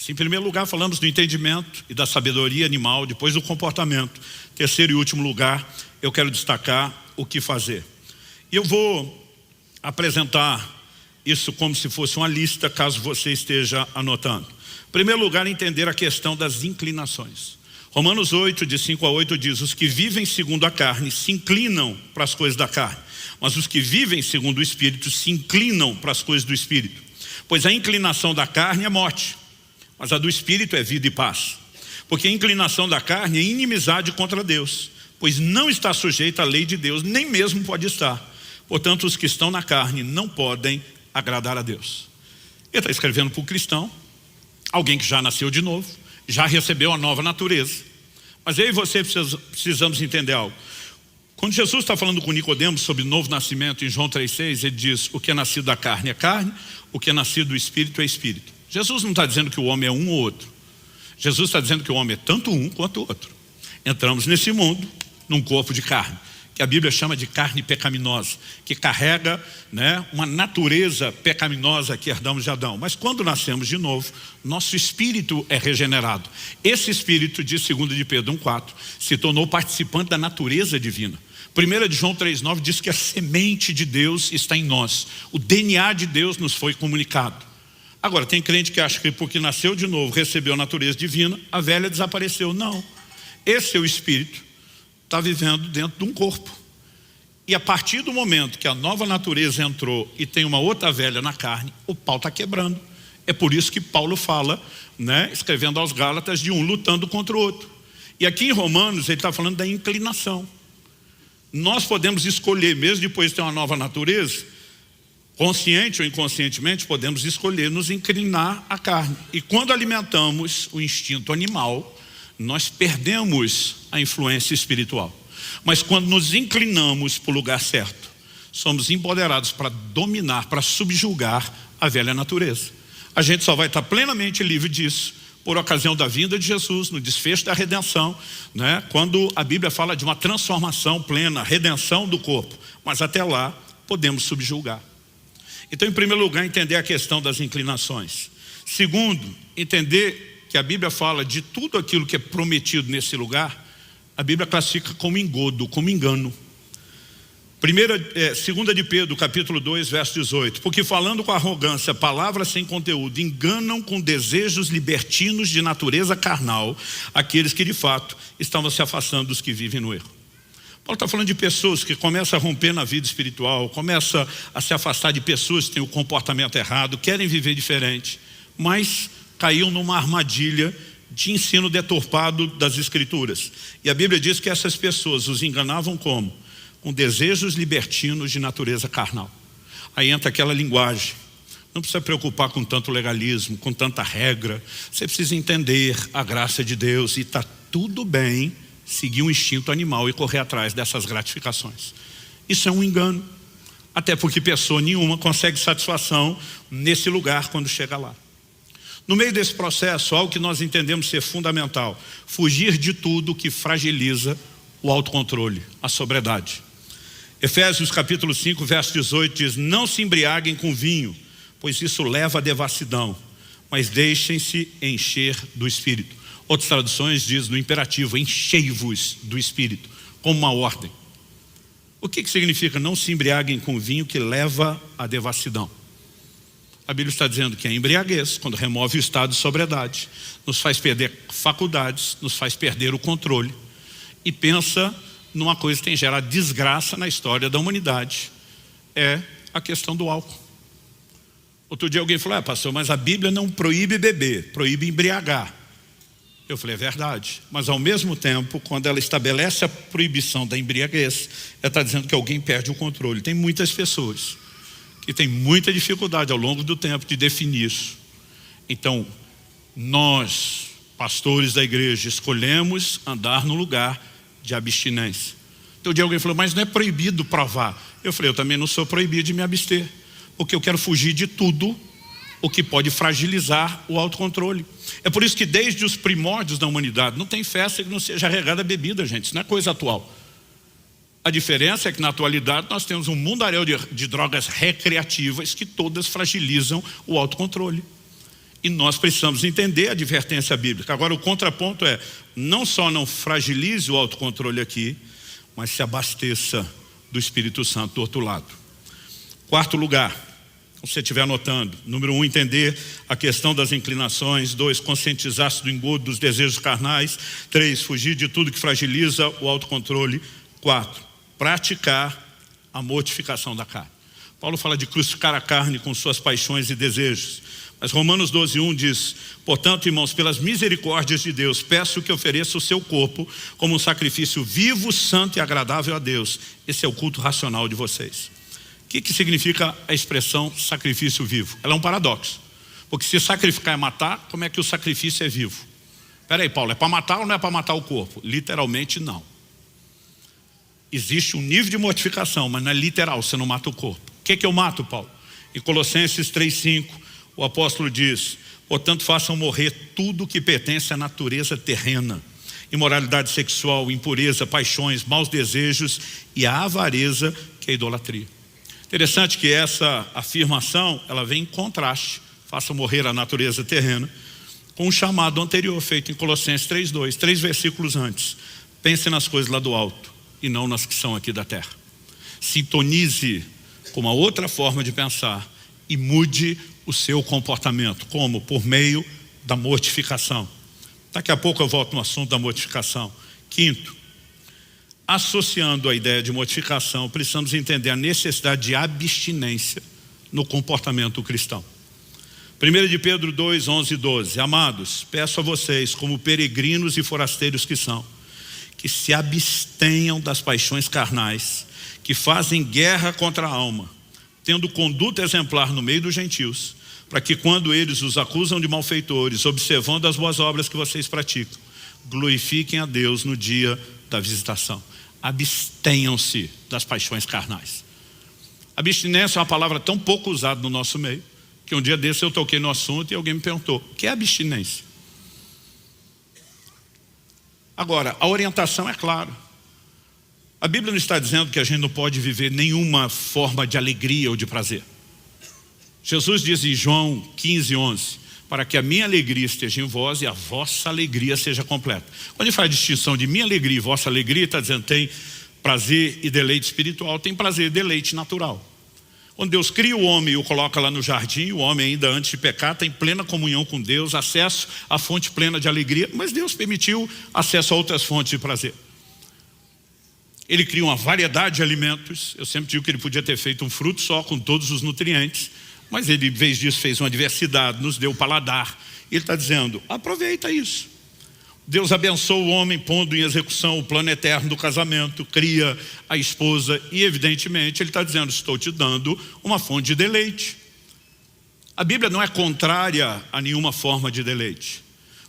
Em primeiro lugar, falamos do entendimento e da sabedoria animal, depois do comportamento. Terceiro e último lugar, eu quero destacar o que fazer. E eu vou apresentar isso como se fosse uma lista, caso você esteja anotando. Em primeiro lugar, entender a questão das inclinações. Romanos 8, de 5 a 8 diz: os que vivem segundo a carne se inclinam para as coisas da carne, mas os que vivem segundo o Espírito se inclinam para as coisas do Espírito. Pois a inclinação da carne é morte, mas a do Espírito é vida e paz. Porque a inclinação da carne é inimizade contra Deus, pois não está sujeita à lei de Deus, nem mesmo pode estar. Portanto, os que estão na carne não podem agradar a Deus. Ele está escrevendo para o cristão, alguém que já nasceu de novo, já recebeu a nova natureza. Mas eu e você precisamos entender algo. Quando Jesus está falando com Nicodemos sobre o novo nascimento, em João 3,6, ele diz: o que é nascido da carne é carne, o que é nascido do Espírito é Espírito. Jesus não está dizendo que o homem é um ou outro. Jesus está dizendo que o homem é tanto um quanto outro. Entramos nesse mundo, num corpo de carne, que a Bíblia chama de carne pecaminosa, que carrega, uma natureza pecaminosa que herdamos de Adão. Mas quando nascemos de novo, nosso espírito é regenerado. Esse espírito, diz 2 de Pedro 1,4, se tornou participante da natureza divina. 1 de João 3,9 diz que a semente de Deus está em nós. O DNA de Deus nos foi comunicado. Agora, tem crente que acha que porque nasceu de novo, recebeu a natureza divina, a velha desapareceu. Não. Esse é o espírito, está vivendo dentro de um corpo. E a partir do momento que a nova natureza entrou e tem uma outra velha na carne, o pau está quebrando. É por isso que Paulo fala, escrevendo aos Gálatas, de um lutando contra o outro. E aqui em Romanos ele está falando da inclinação. Nós podemos escolher, mesmo depois de ter uma nova natureza, consciente ou inconscientemente, podemos escolher nos inclinar à carne. E quando alimentamos o instinto animal, nós perdemos a influência espiritual. Mas quando nos inclinamos para o lugar certo, somos empoderados para dominar, para subjugar a velha natureza. A gente só vai estar plenamente livre disso por ocasião da vinda de Jesus, no desfecho da redenção, quando a Bíblia fala de uma transformação plena, redenção do corpo. Mas até lá, podemos subjugar. Então, em primeiro lugar, entender a questão das inclinações. Segundo, entender que a Bíblia fala de tudo aquilo que é prometido nesse lugar, a Bíblia classifica como engodo, como engano. 2 de Pedro, capítulo 2, verso 18. Porque falando com arrogância, palavras sem conteúdo, enganam com desejos libertinos de natureza carnal aqueles que de fato estavam se afastando dos que vivem no erro. Paulo está falando de pessoas que começam a romper na vida espiritual, começam a se afastar de pessoas que têm o comportamento errado, querem viver diferente, mas caíam numa armadilha de ensino deturpado das Escrituras. E a Bíblia diz que essas pessoas os enganavam como? Com desejos libertinos de natureza carnal. Aí entra aquela linguagem. Não precisa preocupar com tanto legalismo, com tanta regra. Você precisa entender a graça de Deus e está tudo bem seguir um instinto animal e correr atrás dessas gratificações. Isso é um engano. Até porque pessoa nenhuma consegue satisfação nesse lugar quando chega lá. No meio desse processo, algo que nós entendemos ser fundamental: fugir de tudo que fragiliza o autocontrole, a sobriedade. Efésios capítulo 5, verso 18 diz: não se embriaguem com vinho, pois isso leva à devassidão, mas deixem-se encher do Espírito. Outras traduções diz no imperativo: enchei-vos do Espírito, como uma ordem. O que significa não se embriaguem com vinho que leva à devassidão? A Bíblia está dizendo que a embriaguez, quando remove o estado de sobriedade, nos faz perder faculdades, nos faz perder o controle, e pensa numa coisa que tem gerado desgraça na história da humanidade: é a questão do álcool. Outro dia alguém falou: pastor, mas a Bíblia não proíbe beber, proíbe embriagar. Eu falei: é verdade, mas ao mesmo tempo, quando ela estabelece a proibição da embriaguez, ela está dizendo que alguém perde o controle. Tem muitas pessoas que têm muita dificuldade ao longo do tempo de definir isso. Então, nós, pastores da igreja, escolhemos andar no lugar de abstinência. Então, um dia alguém falou: mas não é proibido provar? Eu falei: eu também não sou proibido de me abster, porque eu quero fugir de tudo o que pode fragilizar o autocontrole. É por isso que desde os primórdios da humanidade não tem festa que não seja regada a bebida, gente. Isso não é coisa atual. A diferença é que na atualidade nós temos um mundaréu de drogas recreativas que todas fragilizam o autocontrole. E nós precisamos entender a advertência bíblica. Agora, o contraponto é: não só não fragilize o autocontrole aqui, mas se abasteça do Espírito Santo do outro lado. Quarto lugar, se você estiver anotando: número 1, entender a questão das inclinações. 2, conscientizar-se do engodo dos desejos carnais. 3, fugir de tudo que fragiliza o autocontrole. 4, praticar a mortificação da carne. Paulo fala de crucificar a carne com suas paixões e desejos, mas Romanos 12:1 diz: portanto, irmãos, pelas misericórdias de Deus, peço que ofereça o seu corpo como um sacrifício vivo, santo e agradável a Deus. Esse é o culto racional de vocês. O que significa a expressão sacrifício vivo? Ela é um paradoxo, porque se sacrificar é matar, como é que o sacrifício é vivo? Espera aí, Paulo, é para matar ou não é para matar o corpo? Literalmente não. Existe um nível de mortificação, mas não é literal, você não mata o corpo. O que eu mato, Paulo? Em Colossenses 3:5, o apóstolo diz: portanto, façam morrer tudo que pertence à natureza terrena: imoralidade sexual, impureza, paixões, maus desejos e a avareza, que é a idolatria. Interessante que essa afirmação, ela vem em contraste: façam morrer a natureza terrena, com um chamado anterior feito em Colossenses 3:2, 3 versículos antes: pense nas coisas lá do alto e não nas que são aqui da terra. Sintonize com uma outra forma de pensar e mude o seu comportamento. Como? Por meio da mortificação. Daqui a pouco eu volto no assunto da mortificação. Quinto, associando a ideia de mortificação, precisamos entender a necessidade de abstinência no comportamento cristão. 1 de Pedro 2, 11 e 12. Amados, peço a vocês, como peregrinos e forasteiros que são, que se abstenham das paixões carnais, que fazem guerra contra a alma, tendo conduta exemplar no meio dos gentios, para que quando eles os acusam de malfeitores, observando as boas obras que vocês praticam, glorifiquem a Deus no dia da visitação. Abstenham-se das paixões carnais. Abstinência é uma palavra tão pouco usada no nosso meio, que um dia desse eu toquei no assunto e alguém me perguntou: o que é abstinência? Agora, a orientação é clara. A Bíblia não está dizendo que a gente não pode viver nenhuma forma de alegria ou de prazer. Jesus diz em João 15:11: para que a minha alegria esteja em vós e a vossa alegria seja completa. Quando ele faz a distinção de minha alegria e vossa alegria, está dizendo tem prazer e deleite espiritual, tem prazer e deleite natural. Quando Deus cria o homem e o coloca lá no jardim, o homem ainda antes de pecar tem plena comunhão com Deus, acesso à fonte plena de alegria, mas Deus permitiu acesso a outras fontes de prazer. Ele cria uma variedade de alimentos. Eu sempre digo que ele podia ter feito um fruto só com todos os nutrientes, mas ele, em vez disso, fez uma diversidade, nos deu o paladar. Ele está dizendo: aproveita isso. Deus abençoa o homem pondo em execução o plano eterno do casamento, cria a esposa e, evidentemente, ele está dizendo: estou te dando uma fonte de deleite. A Bíblia não é contrária a nenhuma forma de deleite.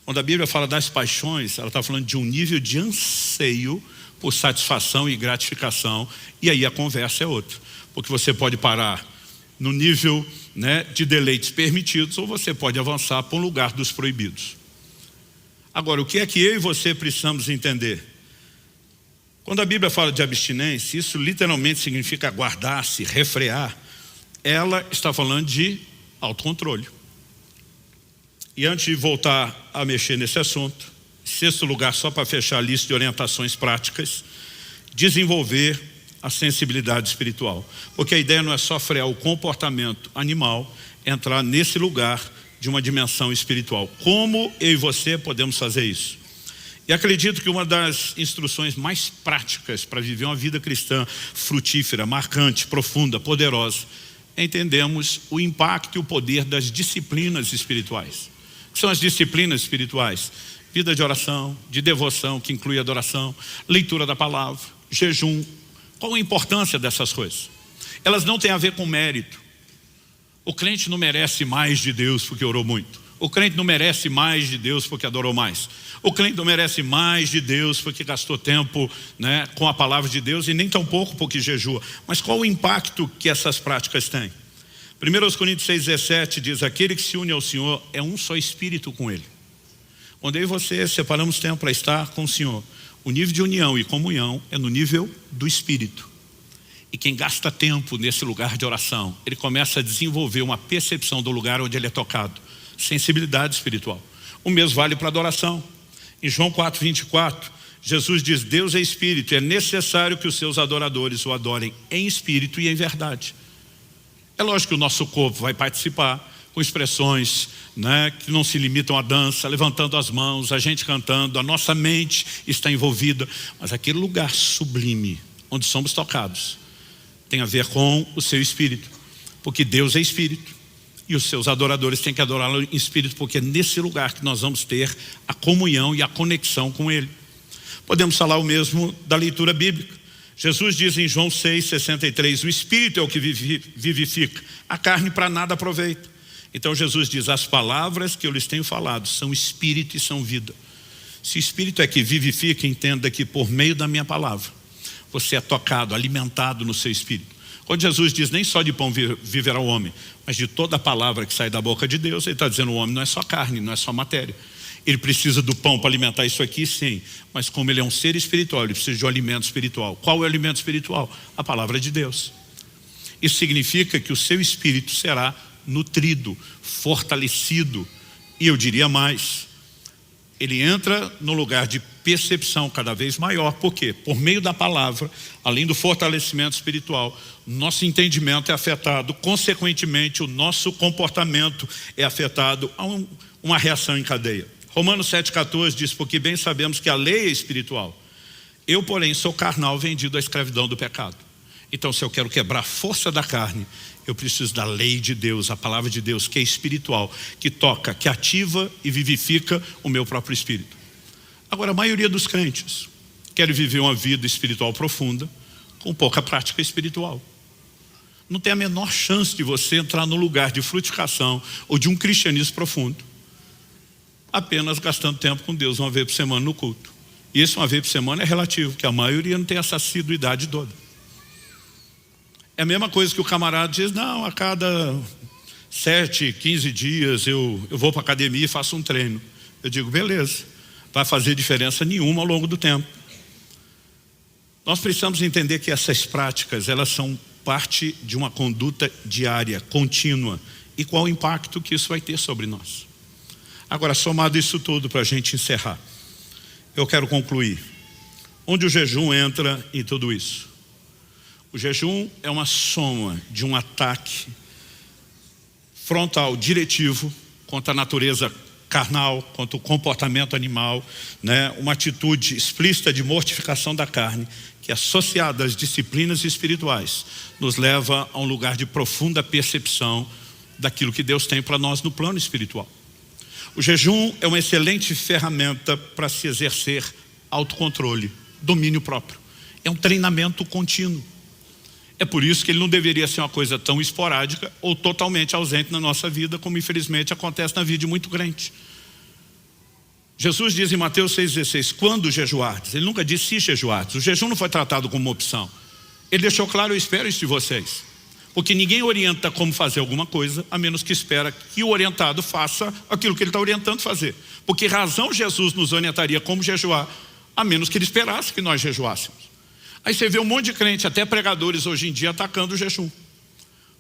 Quando a Bíblia fala das paixões, ela está falando de um nível de anseio por satisfação e gratificação, e aí a conversa é outra. Porque você pode parar no nível, né, de deleites permitidos, ou você pode avançar para um lugar dos proibidos. Agora, o que é que eu e você precisamos entender? Quando a Bíblia fala de abstinência, isso literalmente significa guardar-se, refrear. Ela está falando de autocontrole. E antes de voltar a mexer nesse assunto, sexto lugar, só para fechar a lista de orientações práticas, desenvolver a sensibilidade espiritual. Porque a ideia não é só frear o comportamento animal, entrar nesse lugar de uma dimensão espiritual. Como eu e você podemos fazer isso? E acredito que uma das instruções mais práticas para viver uma vida cristã frutífera, marcante, profunda, poderosa, é entendermos o impacto e o poder das disciplinas espirituais. O que são as disciplinas espirituais? Vida de oração, de devoção, que inclui adoração, leitura da palavra, jejum. Qual a importância dessas coisas? Elas não têm a ver com mérito. O crente não merece mais de Deus porque orou muito. O crente não merece mais de Deus porque adorou mais. O crente não merece mais de Deus porque gastou tempo, né, com a palavra de Deus, e nem tão pouco porque jejua. Mas qual o impacto que essas práticas têm? 1 Coríntios 6,17 diz: aquele que se une ao Senhor é um só espírito com Ele. Quando eu e você separamos tempo para estar com o Senhor, o nível de união e comunhão é no nível do espírito. E quem gasta tempo nesse lugar de oração, ele começa a desenvolver uma percepção do lugar onde ele é tocado. Sensibilidade espiritual. O mesmo vale para a adoração. Em João 4,24, Jesus diz: Deus é espírito, e é necessário que os seus adoradores o adorem em espírito e em verdade. É lógico que o nosso corpo vai participar com expressões, né, que não se limitam à dança, levantando as mãos, a gente cantando, a nossa mente está envolvida, mas aquele lugar sublime onde somos tocados tem a ver com o seu espírito, porque Deus é espírito e os seus adoradores têm que adorá-lo em espírito, porque é nesse lugar que nós vamos ter a comunhão e a conexão com Ele. Podemos falar o mesmo da leitura bíblica. Jesus diz em João 6,63, o espírito é o que vivifica, a carne para nada aproveita. Então Jesus diz: as palavras que eu lhes tenho falado são espírito e são vida. Se o espírito é que vivifica, entenda que por meio da minha palavra você é tocado, alimentado no seu espírito. Quando Jesus diz nem só de pão viverá o homem, mas de toda a palavra que sai da boca de Deus, ele está dizendo: o homem não é só carne, não é só matéria. Ele precisa do pão para alimentar isso aqui, sim, mas como ele é um ser espiritual, ele precisa de um alimento espiritual. Qual é o alimento espiritual? A palavra de Deus. Isso significa que o seu espírito será nutrido, fortalecido, e eu diria mais, ele entra no lugar de percepção cada vez maior. Por quê? Por meio da palavra, além do fortalecimento espiritual, nosso entendimento é afetado, consequentemente o nosso comportamento é afetado a uma reação em cadeia. Romanos 7,14 diz: porque bem sabemos que a lei é espiritual, eu porém sou carnal, vendido à escravidão do pecado. Então, se eu quero quebrar a força da carne, eu preciso da lei de Deus, a palavra de Deus, que é espiritual, que toca, que ativa e vivifica o meu próprio espírito. Agora, a maioria dos crentes quer viver uma vida espiritual profunda com pouca prática espiritual. Não tem a menor chance de você entrar no lugar de frutificação ou de um cristianismo profundo apenas gastando tempo com Deus uma vez por semana no culto. E isso uma vez por semana é relativo, porque a maioria não tem essa assiduidade toda. É a mesma coisa que o camarada diz: não, a cada 7, 15 dias eu vou para a academia e faço um treino. Eu digo: beleza, vai fazer diferença nenhuma ao longo do tempo. Nós precisamos entender que essas práticas, elas são parte de uma conduta diária, contínua, e qual o impacto que isso vai ter sobre nós. Agora, somado isso tudo, para a gente encerrar, eu quero concluir. Onde o jejum entra em tudo isso? O jejum é uma soma de um ataque frontal, diretivo, contra a natureza carnal, contra o comportamento animal, né? Uma atitude explícita de mortificação da carne, que associada às disciplinas espirituais, nos leva a um lugar de profunda percepção daquilo que Deus tem para nós no plano espiritual. O jejum é uma excelente ferramenta para se exercer autocontrole, domínio próprio. É um treinamento contínuo. É por isso que ele não deveria ser uma coisa tão esporádica ou totalmente ausente na nossa vida, como infelizmente acontece na vida de muito crente. Jesus diz em Mateus 6,16, quando jejuardes? Ele nunca disse se jejuardes. O jejum não foi tratado como uma opção. Ele deixou claro: eu espero isso de vocês. Porque ninguém orienta como fazer alguma coisa, a menos que espera que o orientado faça aquilo que ele está orientando fazer. Porque razão Jesus nos orientaria como jejuar, a menos que ele esperasse que nós jejuássemos. Aí você vê um monte de crente, até pregadores hoje em dia, atacando o jejum.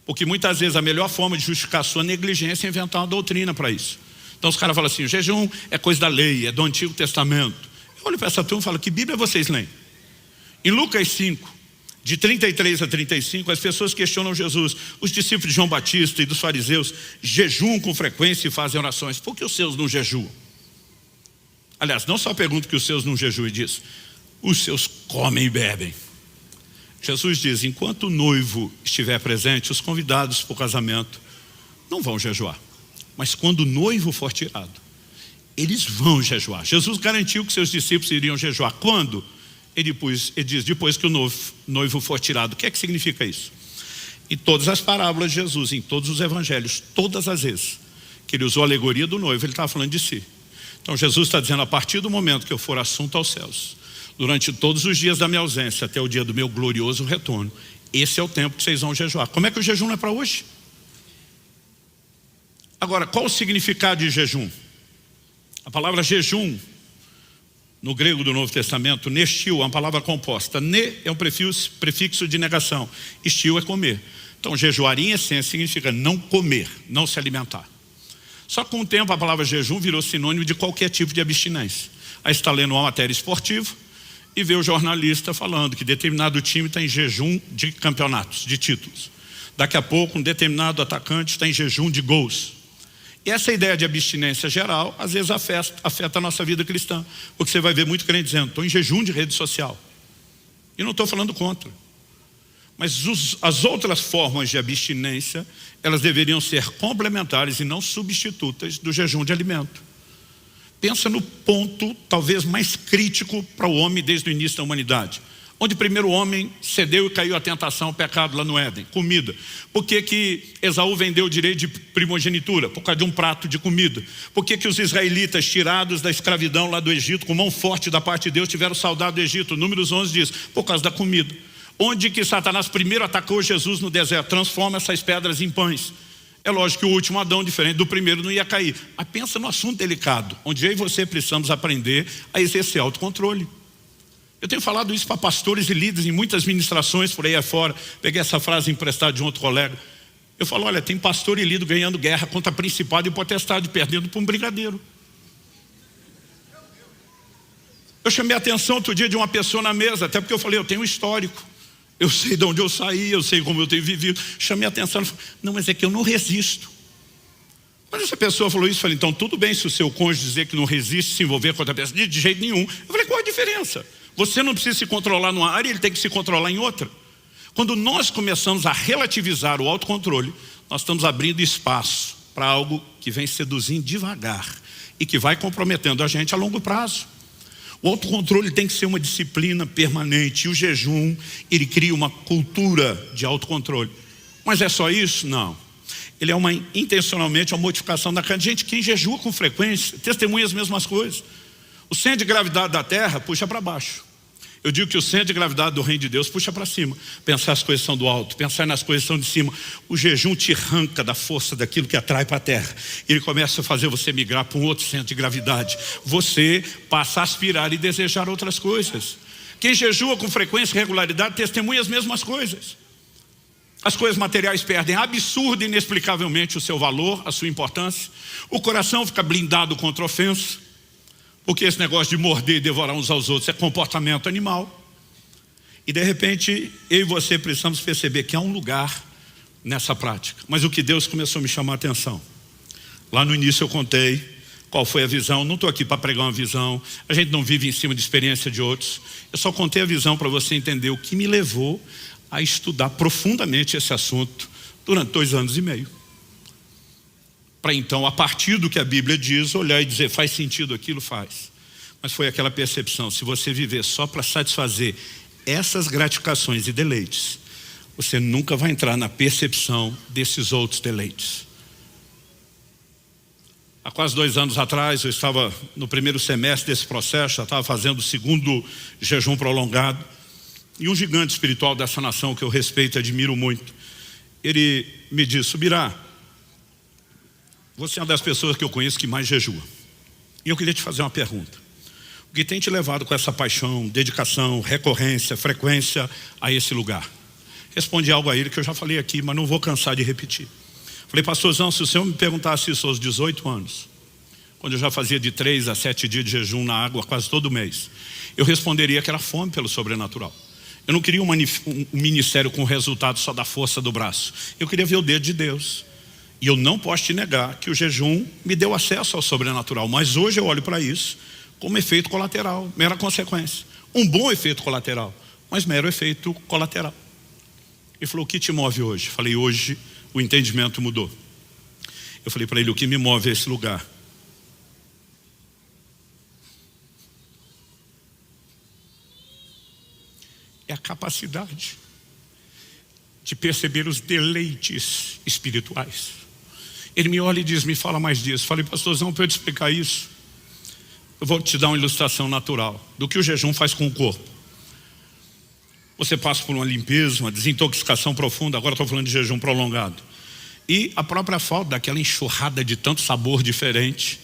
Porque muitas vezes a melhor forma de justificar a sua negligência é inventar uma doutrina para isso. Então os caras falam assim, o jejum é coisa da lei, é do Antigo Testamento. Eu olho para essa turma e falo, que Bíblia vocês leem? Em Lucas 5, de 33 a 35, as pessoas questionam Jesus. Os discípulos de João Batista e dos fariseus jejuam com frequência e fazem orações. Por que os seus não jejuam? Aliás, não só pergunto que os seus não jejuam, e diz, os seus comem e bebem. Jesus diz, enquanto o noivo estiver presente, os convidados para o casamento não vão jejuar. Mas quando o noivo for tirado, eles vão jejuar. Jesus garantiu que seus discípulos iriam jejuar. Quando? Ele diz, depois que o noivo for tirado. O que é que significa isso? Em todas as parábolas de Jesus, em todos os evangelhos, todas as vezes que ele usou a alegoria do noivo, ele estava falando de si. Então Jesus está dizendo, a partir do momento que eu for assunto aos céus, durante todos os dias da minha ausência, até o dia do meu glorioso retorno, esse é o tempo que vocês vão jejuar. Como é que o jejum não é para hoje? Agora, qual o significado de jejum? A palavra jejum, no grego do Novo Testamento, nestio, é uma palavra composta. Ne é um prefixo de negação. Estio é comer. Então, jejuar em essência significa não comer, não se alimentar. Só que com o tempo a palavra jejum virou sinônimo de qualquer tipo de abstinência. Aí está lendo uma matéria esportiva e vê o jornalista falando que determinado time está em jejum de campeonatos, de títulos. Daqui a pouco um determinado atacante está em jejum de gols. E essa ideia de abstinência geral, às vezes afeta a nossa vida cristã. Porque você vai ver muito crente dizendo, estou em jejum de rede social. E não estou falando contra. Mas as outras formas de abstinência, elas deveriam ser complementares e não substitutas do jejum de alimento. Pensa no ponto talvez mais crítico para o homem desde o início da humanidade. Onde primeiro o homem cedeu e caiu à tentação, ao pecado lá no Éden, comida. Por que Esaú vendeu o direito de primogenitura? Por causa de um prato de comida. Por que os israelitas, tirados da escravidão lá do Egito, com mão forte da parte de Deus, tiveram saudade do Egito? Números 11 diz, por causa da comida. Onde que Satanás primeiro atacou Jesus no deserto? Transforma essas pedras em pães. É lógico que o último Adão, diferente do primeiro, não ia cair. Mas pensa no assunto delicado, onde eu e você precisamos aprender a exercer autocontrole. Eu tenho falado isso para pastores e líderes em muitas ministrações por aí afora. Peguei essa frase emprestada de um outro colega. Eu falo, olha, tem pastor e líder ganhando guerra contra principado e potestade, perdendo para um brigadeiro. Eu chamei a atenção outro dia de uma pessoa na mesa, até porque eu falei, eu tenho um histórico. Eu sei de onde eu saí, eu sei como eu tenho vivido. Chamei a atenção, falei, não, mas é que eu não resisto. Quando essa pessoa falou isso, eu falei, então tudo bem se o seu cônjuge dizer que não resiste, se envolver com outra pessoa, de jeito nenhum. Eu falei, qual a diferença? Você não precisa se controlar numa área, ele tem que se controlar em outra. Quando nós começamos a relativizar o autocontrole, nós estamos abrindo espaço para algo que vem seduzindo devagar e que vai comprometendo a gente a longo prazo. O autocontrole tem que ser uma disciplina permanente. E o jejum, ele cria uma cultura de autocontrole. Mas é só isso? Não. Ele é intencionalmente uma modificação da carne. Gente, quem jejua com frequência, testemunha as mesmas coisas. O centro de gravidade da terra puxa para baixo. Eu digo que o centro de gravidade do reino de Deus puxa para cima. Pensar as coisas são do alto, pensar nas coisas são de cima. O jejum te arranca da força daquilo que atrai para a terra. Ele começa a fazer você migrar para um outro centro de gravidade. Você passa a aspirar e desejar outras coisas. Quem jejua com frequência e regularidade testemunha as mesmas coisas. As coisas materiais perdem absurda e inexplicavelmente o seu valor, a sua importância. O coração fica blindado contra a ofensa. Porque esse negócio de morder e devorar uns aos outros é comportamento animal. E de repente, eu e você precisamos perceber que há um lugar nessa prática. Mas o que Deus começou a me chamar a atenção. Lá no início eu contei qual foi a visão. Não estou aqui para pregar uma visão. A gente não vive em cima de experiência de outros. Eu só contei a visão para você entender o que me levou a estudar profundamente esse assunto durante 2 anos e meio. Para então, a partir do que a Bíblia diz, olhar e dizer, faz sentido aquilo? Faz. Mas foi aquela percepção, se você viver só para satisfazer essas gratificações e deleites, você nunca vai entrar na percepção desses outros deleites. Há quase 2 anos atrás, eu estava no primeiro semestre desse processo, já estava fazendo o 2º jejum prolongado, e um gigante espiritual dessa nação que eu respeito e admiro muito, ele me disse: Subirá, você é uma das pessoas que eu conheço que mais jejua. E eu queria te fazer uma pergunta. O que tem te levado com essa paixão, dedicação, recorrência, frequência a esse lugar? Respondi algo a ele que eu já falei aqui, mas não vou cansar de repetir. Falei: pastorzão, se o senhor me perguntasse isso aos 18 anos, quando eu já fazia de 3 a 7 dias de jejum na água quase todo mês, eu responderia que era fome pelo sobrenatural. Eu não queria um ministério com resultado só da força do braço. Eu queria ver o dedo de Deus. E eu não posso te negar que o jejum me deu acesso ao sobrenatural. Mas hoje eu olho para isso como efeito colateral, mera consequência. Um bom efeito colateral, mas mero efeito colateral. Ele falou: o que te move hoje? Falei: hoje o entendimento mudou. Eu falei para ele: o que me move é esse lugar. É a capacidade de perceber os deleites espirituais. Ele me olha e diz: me fala mais disso. Falei: pastorzão, para eu te explicar isso, eu vou te dar uma ilustração natural do que o jejum faz com o corpo. Você passa por uma limpeza, uma desintoxicação profunda. Agora estou falando de jejum prolongado. E a própria falta daquela enxurrada de tanto sabor diferente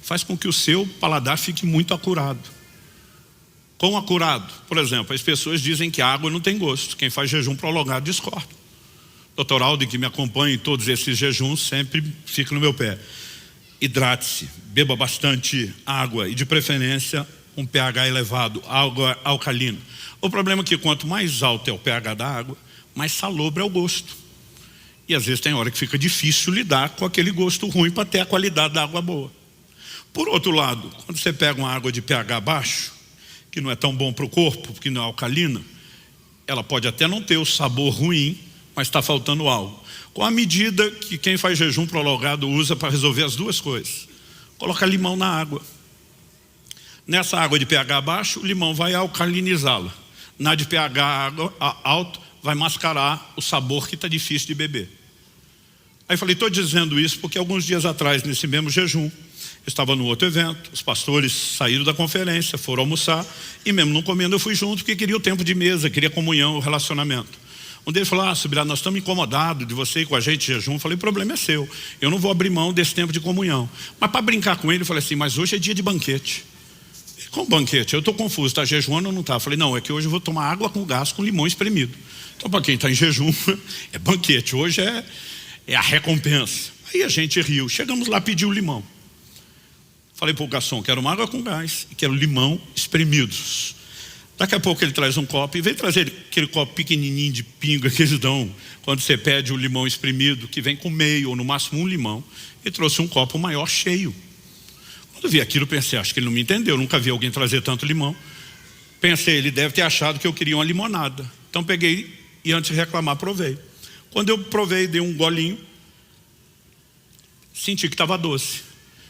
faz com que o seu paladar fique muito acurado. Quão acurado? Por exemplo, as pessoas dizem que a água não tem gosto. Quem faz jejum prolongado discorda. Dr. Aldo, que me acompanha em todos esses jejuns, sempre fica no meu pé. Hidrate-se, beba bastante água e de preferência um pH elevado, água alcalina. O problema é que quanto mais alto é o pH da água, mais salobre é o gosto. E às vezes tem hora que fica difícil lidar com aquele gosto ruim para ter a qualidade da água boa. Por outro lado, quando você pega uma água de pH baixo, que não é tão bom para o corpo, porque não é alcalina, ela pode até não ter o sabor ruim, mas está faltando algo. Com a medida que quem faz jejum prolongado usa para resolver as duas coisas: coloca limão na água. Nessa água de pH baixo, o limão vai alcalinizá-la. Na de pH alto, vai mascarar o sabor que está difícil de beber. Aí falei: estou dizendo isso porque alguns dias atrás, nesse mesmo jejum, eu estava no outro evento, os pastores saíram da conferência, foram almoçar, e mesmo não comendo eu fui junto, porque queria o tempo de mesa, queria comunhão, o relacionamento. Um deles falou: Subirá, nós estamos incomodados de você ir com a gente em jejum. Eu falei: o problema é seu, eu não vou abrir mão desse tempo de comunhão. Mas para brincar com ele, eu falei assim: mas hoje é dia de banquete. Como banquete? Eu estou confuso, está jejuando ou não está? Eu falei: não, é que hoje eu vou tomar água com gás com limão espremido. Então para quem está em jejum, é banquete, hoje é a recompensa. Aí a gente riu, chegamos lá, pediu o limão. Falei para o garçom: quero uma água com gás e quero limão espremidos. Daqui a pouco ele traz um copo, e vem trazer aquele copo pequenininho de pinga que eles dão quando você pede o limão espremido, que vem com meio ou no máximo um limão. Ele trouxe um copo maior, cheio. Quando eu vi aquilo, pensei: acho que ele não me entendeu, nunca vi alguém trazer tanto limão. Pensei: ele deve ter achado que eu queria uma limonada. Então peguei e, antes de reclamar, provei. Quando eu provei, dei um golinho, senti que estava doce.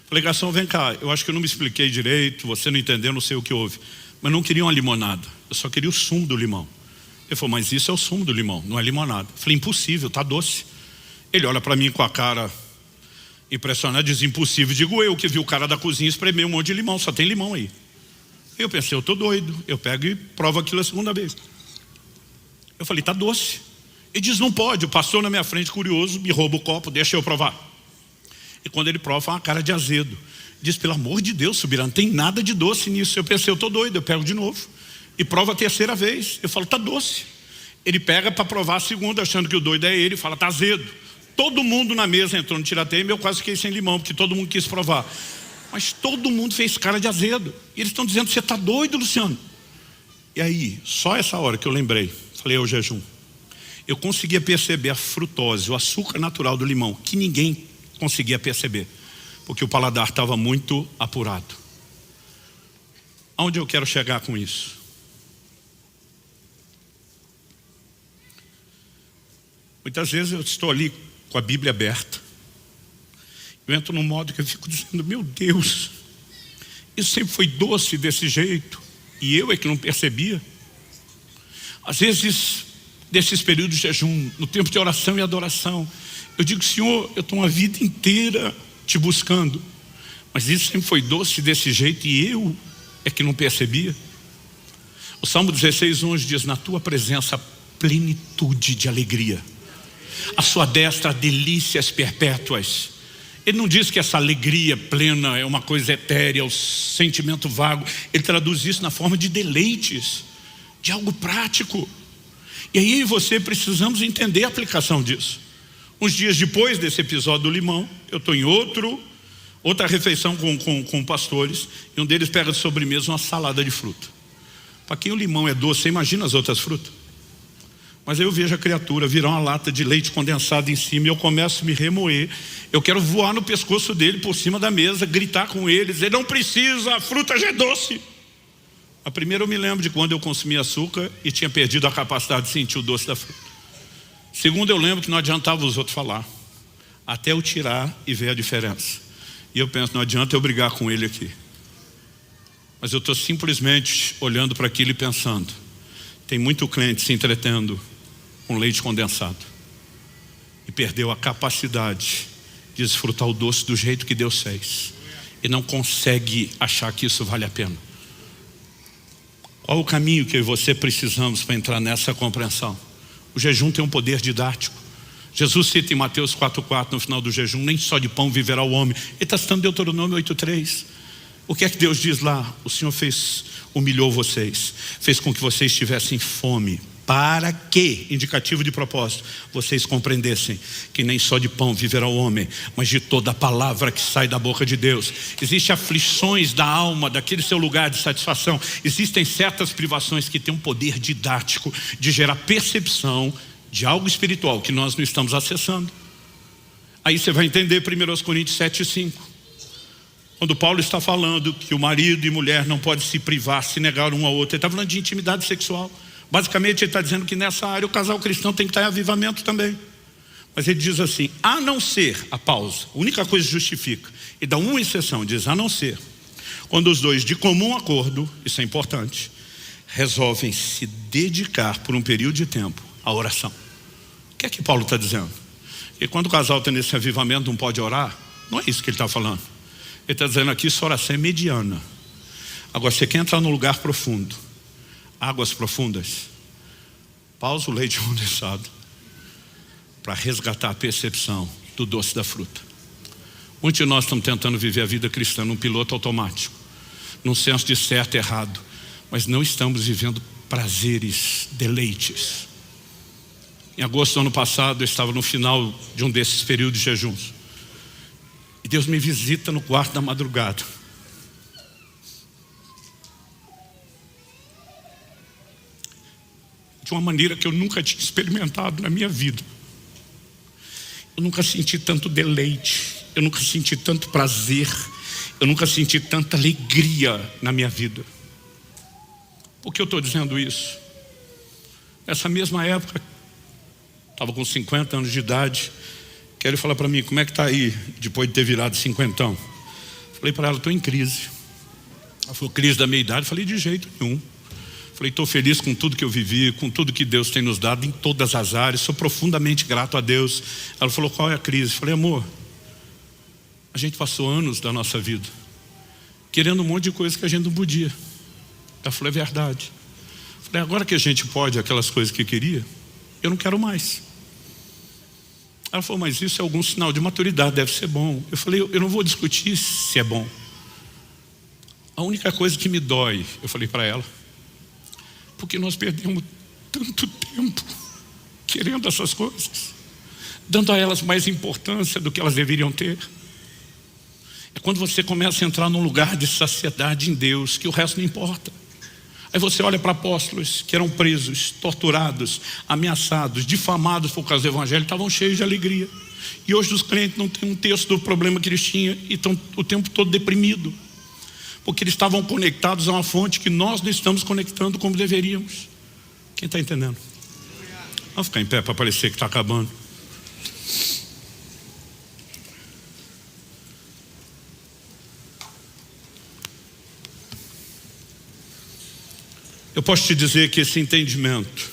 Falei: garçom, vem cá, eu acho que eu não me expliquei direito, você não entendeu, não sei o que houve. Mas não queria uma limonada, eu só queria o sumo do limão. Ele falou: mas isso é o sumo do limão, não é limonada. Eu falei: impossível, está doce. Ele olha para mim com a cara impressionada, diz: impossível. Digo eu, que vi o cara da cozinha espremer um monte de limão, só tem limão aí. Eu pensei: eu estou doido. Eu pego e provo aquilo a segunda vez. Eu falei: está doce. Ele diz: não pode. O pastor na minha frente, curioso, me rouba o copo, deixa eu provar. E quando ele prova, uma cara de azedo. Diz: pelo amor de Deus, Subirá, não tem nada de doce nisso. Eu pensei: eu estou doido. Eu pego de novo e provo a terceira vez. Eu falo: está doce. Ele pega para provar a segunda, achando que o doido é ele, e fala: está azedo. Todo mundo na mesa entrou no tirateima, eu quase fiquei sem limão, porque todo mundo quis provar. Mas todo mundo fez cara de azedo. E eles estão dizendo: você está doido, Luciano? E aí, só essa hora que eu lembrei, falei: é o jejum. Eu conseguia perceber a frutose, o açúcar natural do limão, que ninguém conseguia perceber, porque o paladar estava muito apurado. Aonde eu quero chegar com isso? Muitas vezes eu estou ali com a Bíblia aberta, eu entro num modo que eu fico dizendo: meu Deus, isso sempre foi doce desse jeito, e eu é que não percebia. Às vezes, desses períodos de jejum, no tempo de oração e adoração, eu digo: Senhor, eu estou uma vida inteira te buscando, mas isso sempre foi doce desse jeito e eu é que não percebia. O Salmo 16:11 diz: na tua presença plenitude de alegria. A sua destra há delícias perpétuas. Ele não diz que essa alegria plena é uma coisa etérea, o sentimento vago. Ele traduz isso na forma de deleites, de algo prático. E aí eu e você precisamos entender a aplicação disso. Uns dias depois desse episódio do limão, eu estou em outra refeição com pastores, e um deles pega de sobremesa uma salada de fruta. Para quem o limão é doce, você imagina as outras frutas? Mas aí eu vejo a criatura virar uma lata de leite condensado em cima e eu começo a me remoer. Eu quero voar no pescoço dele por cima da mesa, gritar com ele, dizer: não precisa, a fruta já é doce. A primeira eu me lembro de quando eu consumi açúcar e tinha perdido a capacidade de sentir o doce da fruta. Segundo, eu lembro que não adiantava os outros falar, até eu tirar e ver a diferença. E eu penso, não adianta eu brigar com ele aqui. Mas eu estou simplesmente olhando para aquilo e pensando, tem muito cliente se entretendo com leite condensado e perdeu a capacidade de desfrutar o doce do jeito que Deus fez e não consegue achar que isso vale a pena. Qual o caminho que eu e você precisamos para entrar nessa compreensão? O jejum tem um poder didático. Jesus cita em Mateus 4,4 no final do jejum: nem só de pão viverá o homem. Ele está citando Deuteronômio 8,3. O que é que Deus diz lá? O Senhor humilhou vocês, fez com que vocês tivessem fome, para que, indicativo de propósito, vocês compreendessem que nem só de pão viverá o homem, mas de toda a palavra que sai da boca de Deus. Existem aflições da alma, daquele seu lugar de satisfação. Existem certas privações que têm um poder didático de gerar percepção de algo espiritual que nós não estamos acessando. Aí você vai entender 1 Coríntios 7,5. Quando Paulo está falando que o marido e mulher não podem se privar, se negar um ao outro, ele está falando de intimidade sexual. Basicamente ele está dizendo que nessa área o casal cristão tem que estar em avivamento também. Mas ele diz assim, a não ser, a pausa, a única coisa que justifica, e dá uma exceção, diz a não ser, quando os dois de comum acordo, isso é importante, resolvem se dedicar por um período de tempo à oração. O que é que Paulo está dizendo? E quando o casal está nesse avivamento não pode orar, não é isso que ele está falando. Ele está dizendo aqui, sua oração é mediana. Agora você quer entrar num lugar profundo, águas profundas, pausa o leite condensado para resgatar a percepção do doce da fruta. Muitos de nós estamos tentando viver a vida cristã num piloto automático, num senso de certo e errado, mas não estamos vivendo prazeres, deleites. Em agosto do ano passado eu estava no final de um desses períodos de jejuns e Deus me visita no quarto da madrugada. De uma maneira que eu nunca tinha experimentado na minha vida. Eu nunca senti tanto deleite, eu nunca senti tanto prazer, eu nunca senti tanta alegria na minha vida. Por que eu estou dizendo isso? Nessa mesma época, estava com 50 anos de idade, quero falar para mim, como é que está aí, depois de ter virado 50? Falei para ela, estou em crise. Ela falou, crise da meia idade? Falei, de jeito nenhum. Falei, estou feliz com tudo que eu vivi, com tudo que Deus tem nos dado em todas as áreas, sou profundamente grato a Deus. Ela falou, qual é a crise? Falei, amor, a gente passou anos da nossa vida querendo um monte de coisa que a gente não podia. Ela falou, é verdade. Falei, agora que a gente pode aquelas coisas que queria, eu não quero mais. Ela falou, mas isso é algum sinal de maturidade, deve ser bom. Eu falei, eu não vou discutir se é bom. A única coisa que me dói, eu falei para ela, porque nós perdemos tanto tempo querendo essas coisas, dando a elas mais importância do que elas deveriam ter. É quando você começa a entrar num lugar de saciedade em Deus, que o resto não importa. Aí você olha para apóstolos que eram presos, torturados, ameaçados, difamados por causa do evangelho, estavam cheios de alegria. E hoje os crentes não têm um terço do problema que eles tinham e estão o tempo todo deprimidos, porque eles estavam conectados a uma fonte que nós não estamos conectando como deveríamos. Quem está entendendo? Vamos ficar em pé para parecer que está acabando. Eu posso te dizer que esse entendimento,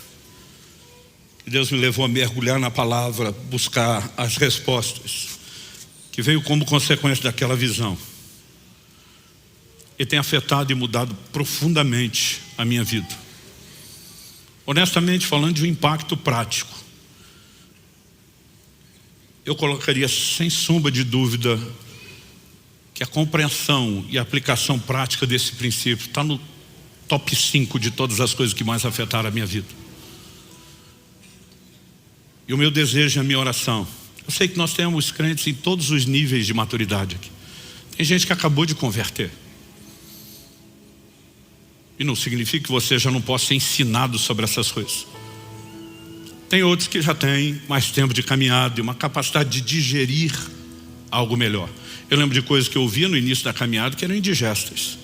que Deus me levou a mergulhar na palavra, buscar as respostas, que veio como consequência daquela visão, e tem afetado e mudado profundamente a minha vida. Honestamente falando, de um impacto prático. eu colocaria sem sombra de dúvida que a compreensão e a aplicação prática desse princípio está no top 5 de todas as coisas que mais afetaram a minha vida. E o meu desejo, a minha oração, eu sei que nós temos crentes em todos os níveis de maturidade aqui. Tem gente que acabou de converter. E não significa que você já não possa ser ensinado sobre essas coisas. Tem outros que já têm mais tempo de caminhada e uma capacidade de digerir algo melhor. Eu lembro de coisas que eu ouvia no início da caminhada que eram indigestas.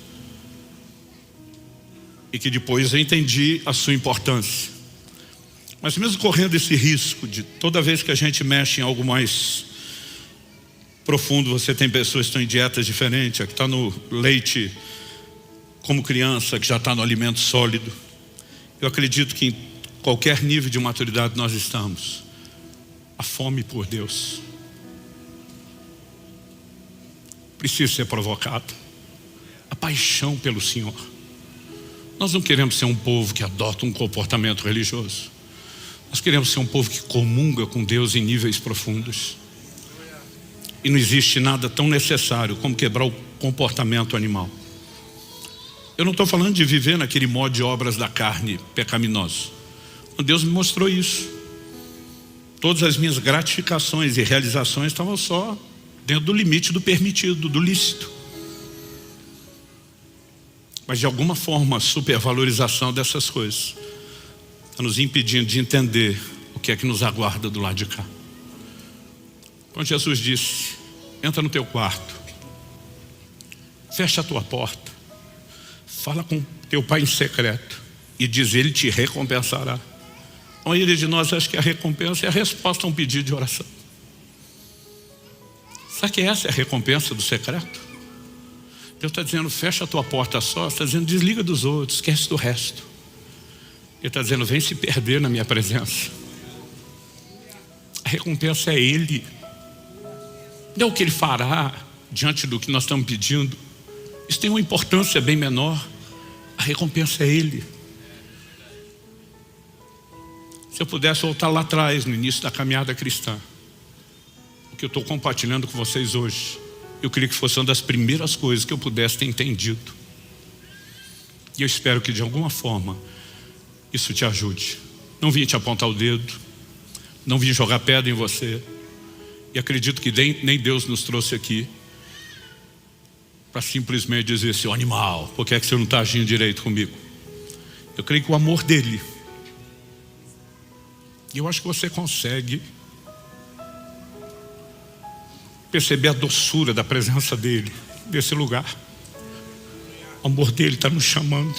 E que depois eu entendi a sua importância. Mas mesmo correndo esse risco de toda vez que a gente mexe em algo mais profundo, você tem pessoas que estão em dietas diferentes, a que está no leite como criança, que já está no alimento sólido. Eu acredito que em qualquer nível de maturidade nós estamos, a fome por Deus precisa ser provocada, a paixão pelo Senhor. Nós não queremos ser um povo que adota um comportamento religioso. Nós queremos ser um povo que comunga com Deus em níveis profundos. E não existe nada tão necessário como quebrar o comportamento animal. Eu não estou falando de viver naquele modo de obras da carne pecaminoso. Deus me mostrou isso. Todas as minhas gratificações e realizações estavam só dentro do limite do permitido, do lícito. Mas de alguma forma a supervalorização dessas coisas está nos impedindo de entender o que é que nos aguarda do lado de cá. Quando Jesus disse: entra no teu quarto, fecha a tua porta, fala com teu pai em secreto e diz: ele te recompensará. A maioria de nós acha que a recompensa é a resposta a um pedido de oração. Sabe que essa é a recompensa do secreto? Deus está dizendo: fecha a tua porta só. Está dizendo: desliga dos outros, esquece do resto. Ele está dizendo: vem se perder na minha presença. A recompensa é Ele. Não é o que Ele fará diante do que nós estamos pedindo. Isso tem uma importância bem menor. A recompensa é Ele. Se eu pudesse voltar lá atrás, no início da caminhada cristã, o que eu estou compartilhando com vocês hoje, eu queria que fosse uma das primeiras coisas que eu pudesse ter entendido. E eu espero que de alguma forma isso te ajude. Não vim te apontar o dedo, não vim jogar pedra em você. E acredito que nem Deus nos trouxe aqui para simplesmente dizer: seu animal, por que é que você não está agindo direito comigo? Eu creio que o amor dele, e eu acho que você consegue perceber a doçura da presença dele nesse lugar. O amor dele está nos chamando.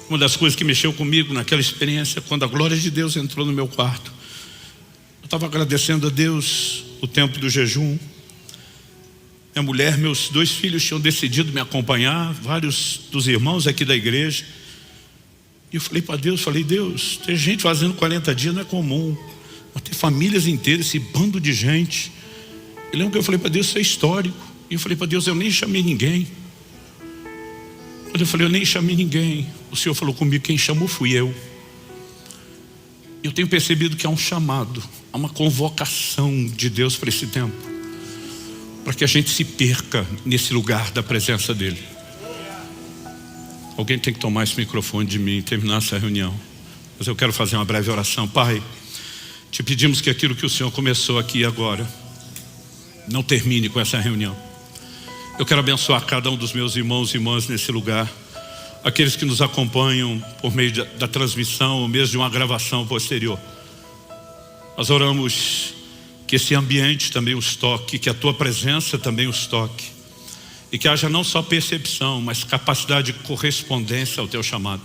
Uma das coisas que mexeu comigo naquela experiência, quando a glória de Deus entrou no meu quarto, eu estava agradecendo a Deus o tempo do jejum. Minha mulher, meus 2 filhos tinham decidido me acompanhar, vários dos irmãos aqui da igreja. E eu falei para Deus, Deus, ter gente fazendo 40 dias não é comum. Mas ter famílias inteiras, esse bando de gente. Eu lembro que eu falei para Deus: isso é histórico. E eu falei para Deus: eu nem chamei ninguém. Quando eu falei: eu nem chamei ninguém, o Senhor falou comigo: quem chamou fui eu. Eu tenho percebido que há um chamado, há uma convocação de Deus para esse tempo, para que a gente se perca nesse lugar da presença dele. Alguém tem que tomar esse microfone de mim e terminar essa reunião. Mas eu quero fazer uma breve oração. Pai, te pedimos que aquilo que o Senhor começou aqui agora não termine com essa reunião. Eu quero abençoar cada um dos meus irmãos e irmãs nesse lugar, aqueles que nos acompanham por meio da transmissão ou mesmo de uma gravação posterior. Nós oramos que esse ambiente também os toque, que a tua presença também os toque, e que haja não só percepção, mas capacidade de correspondência ao teu chamado.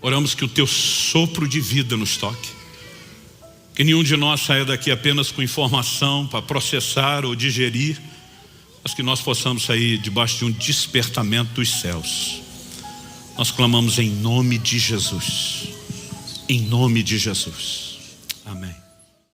Oramos que o teu sopro de vida nos toque, que nenhum de nós saia daqui apenas com informação para processar ou digerir, mas que nós possamos sair debaixo de um despertamento dos céus. Nós clamamos em nome de Jesus. Em nome de Jesus. Amém.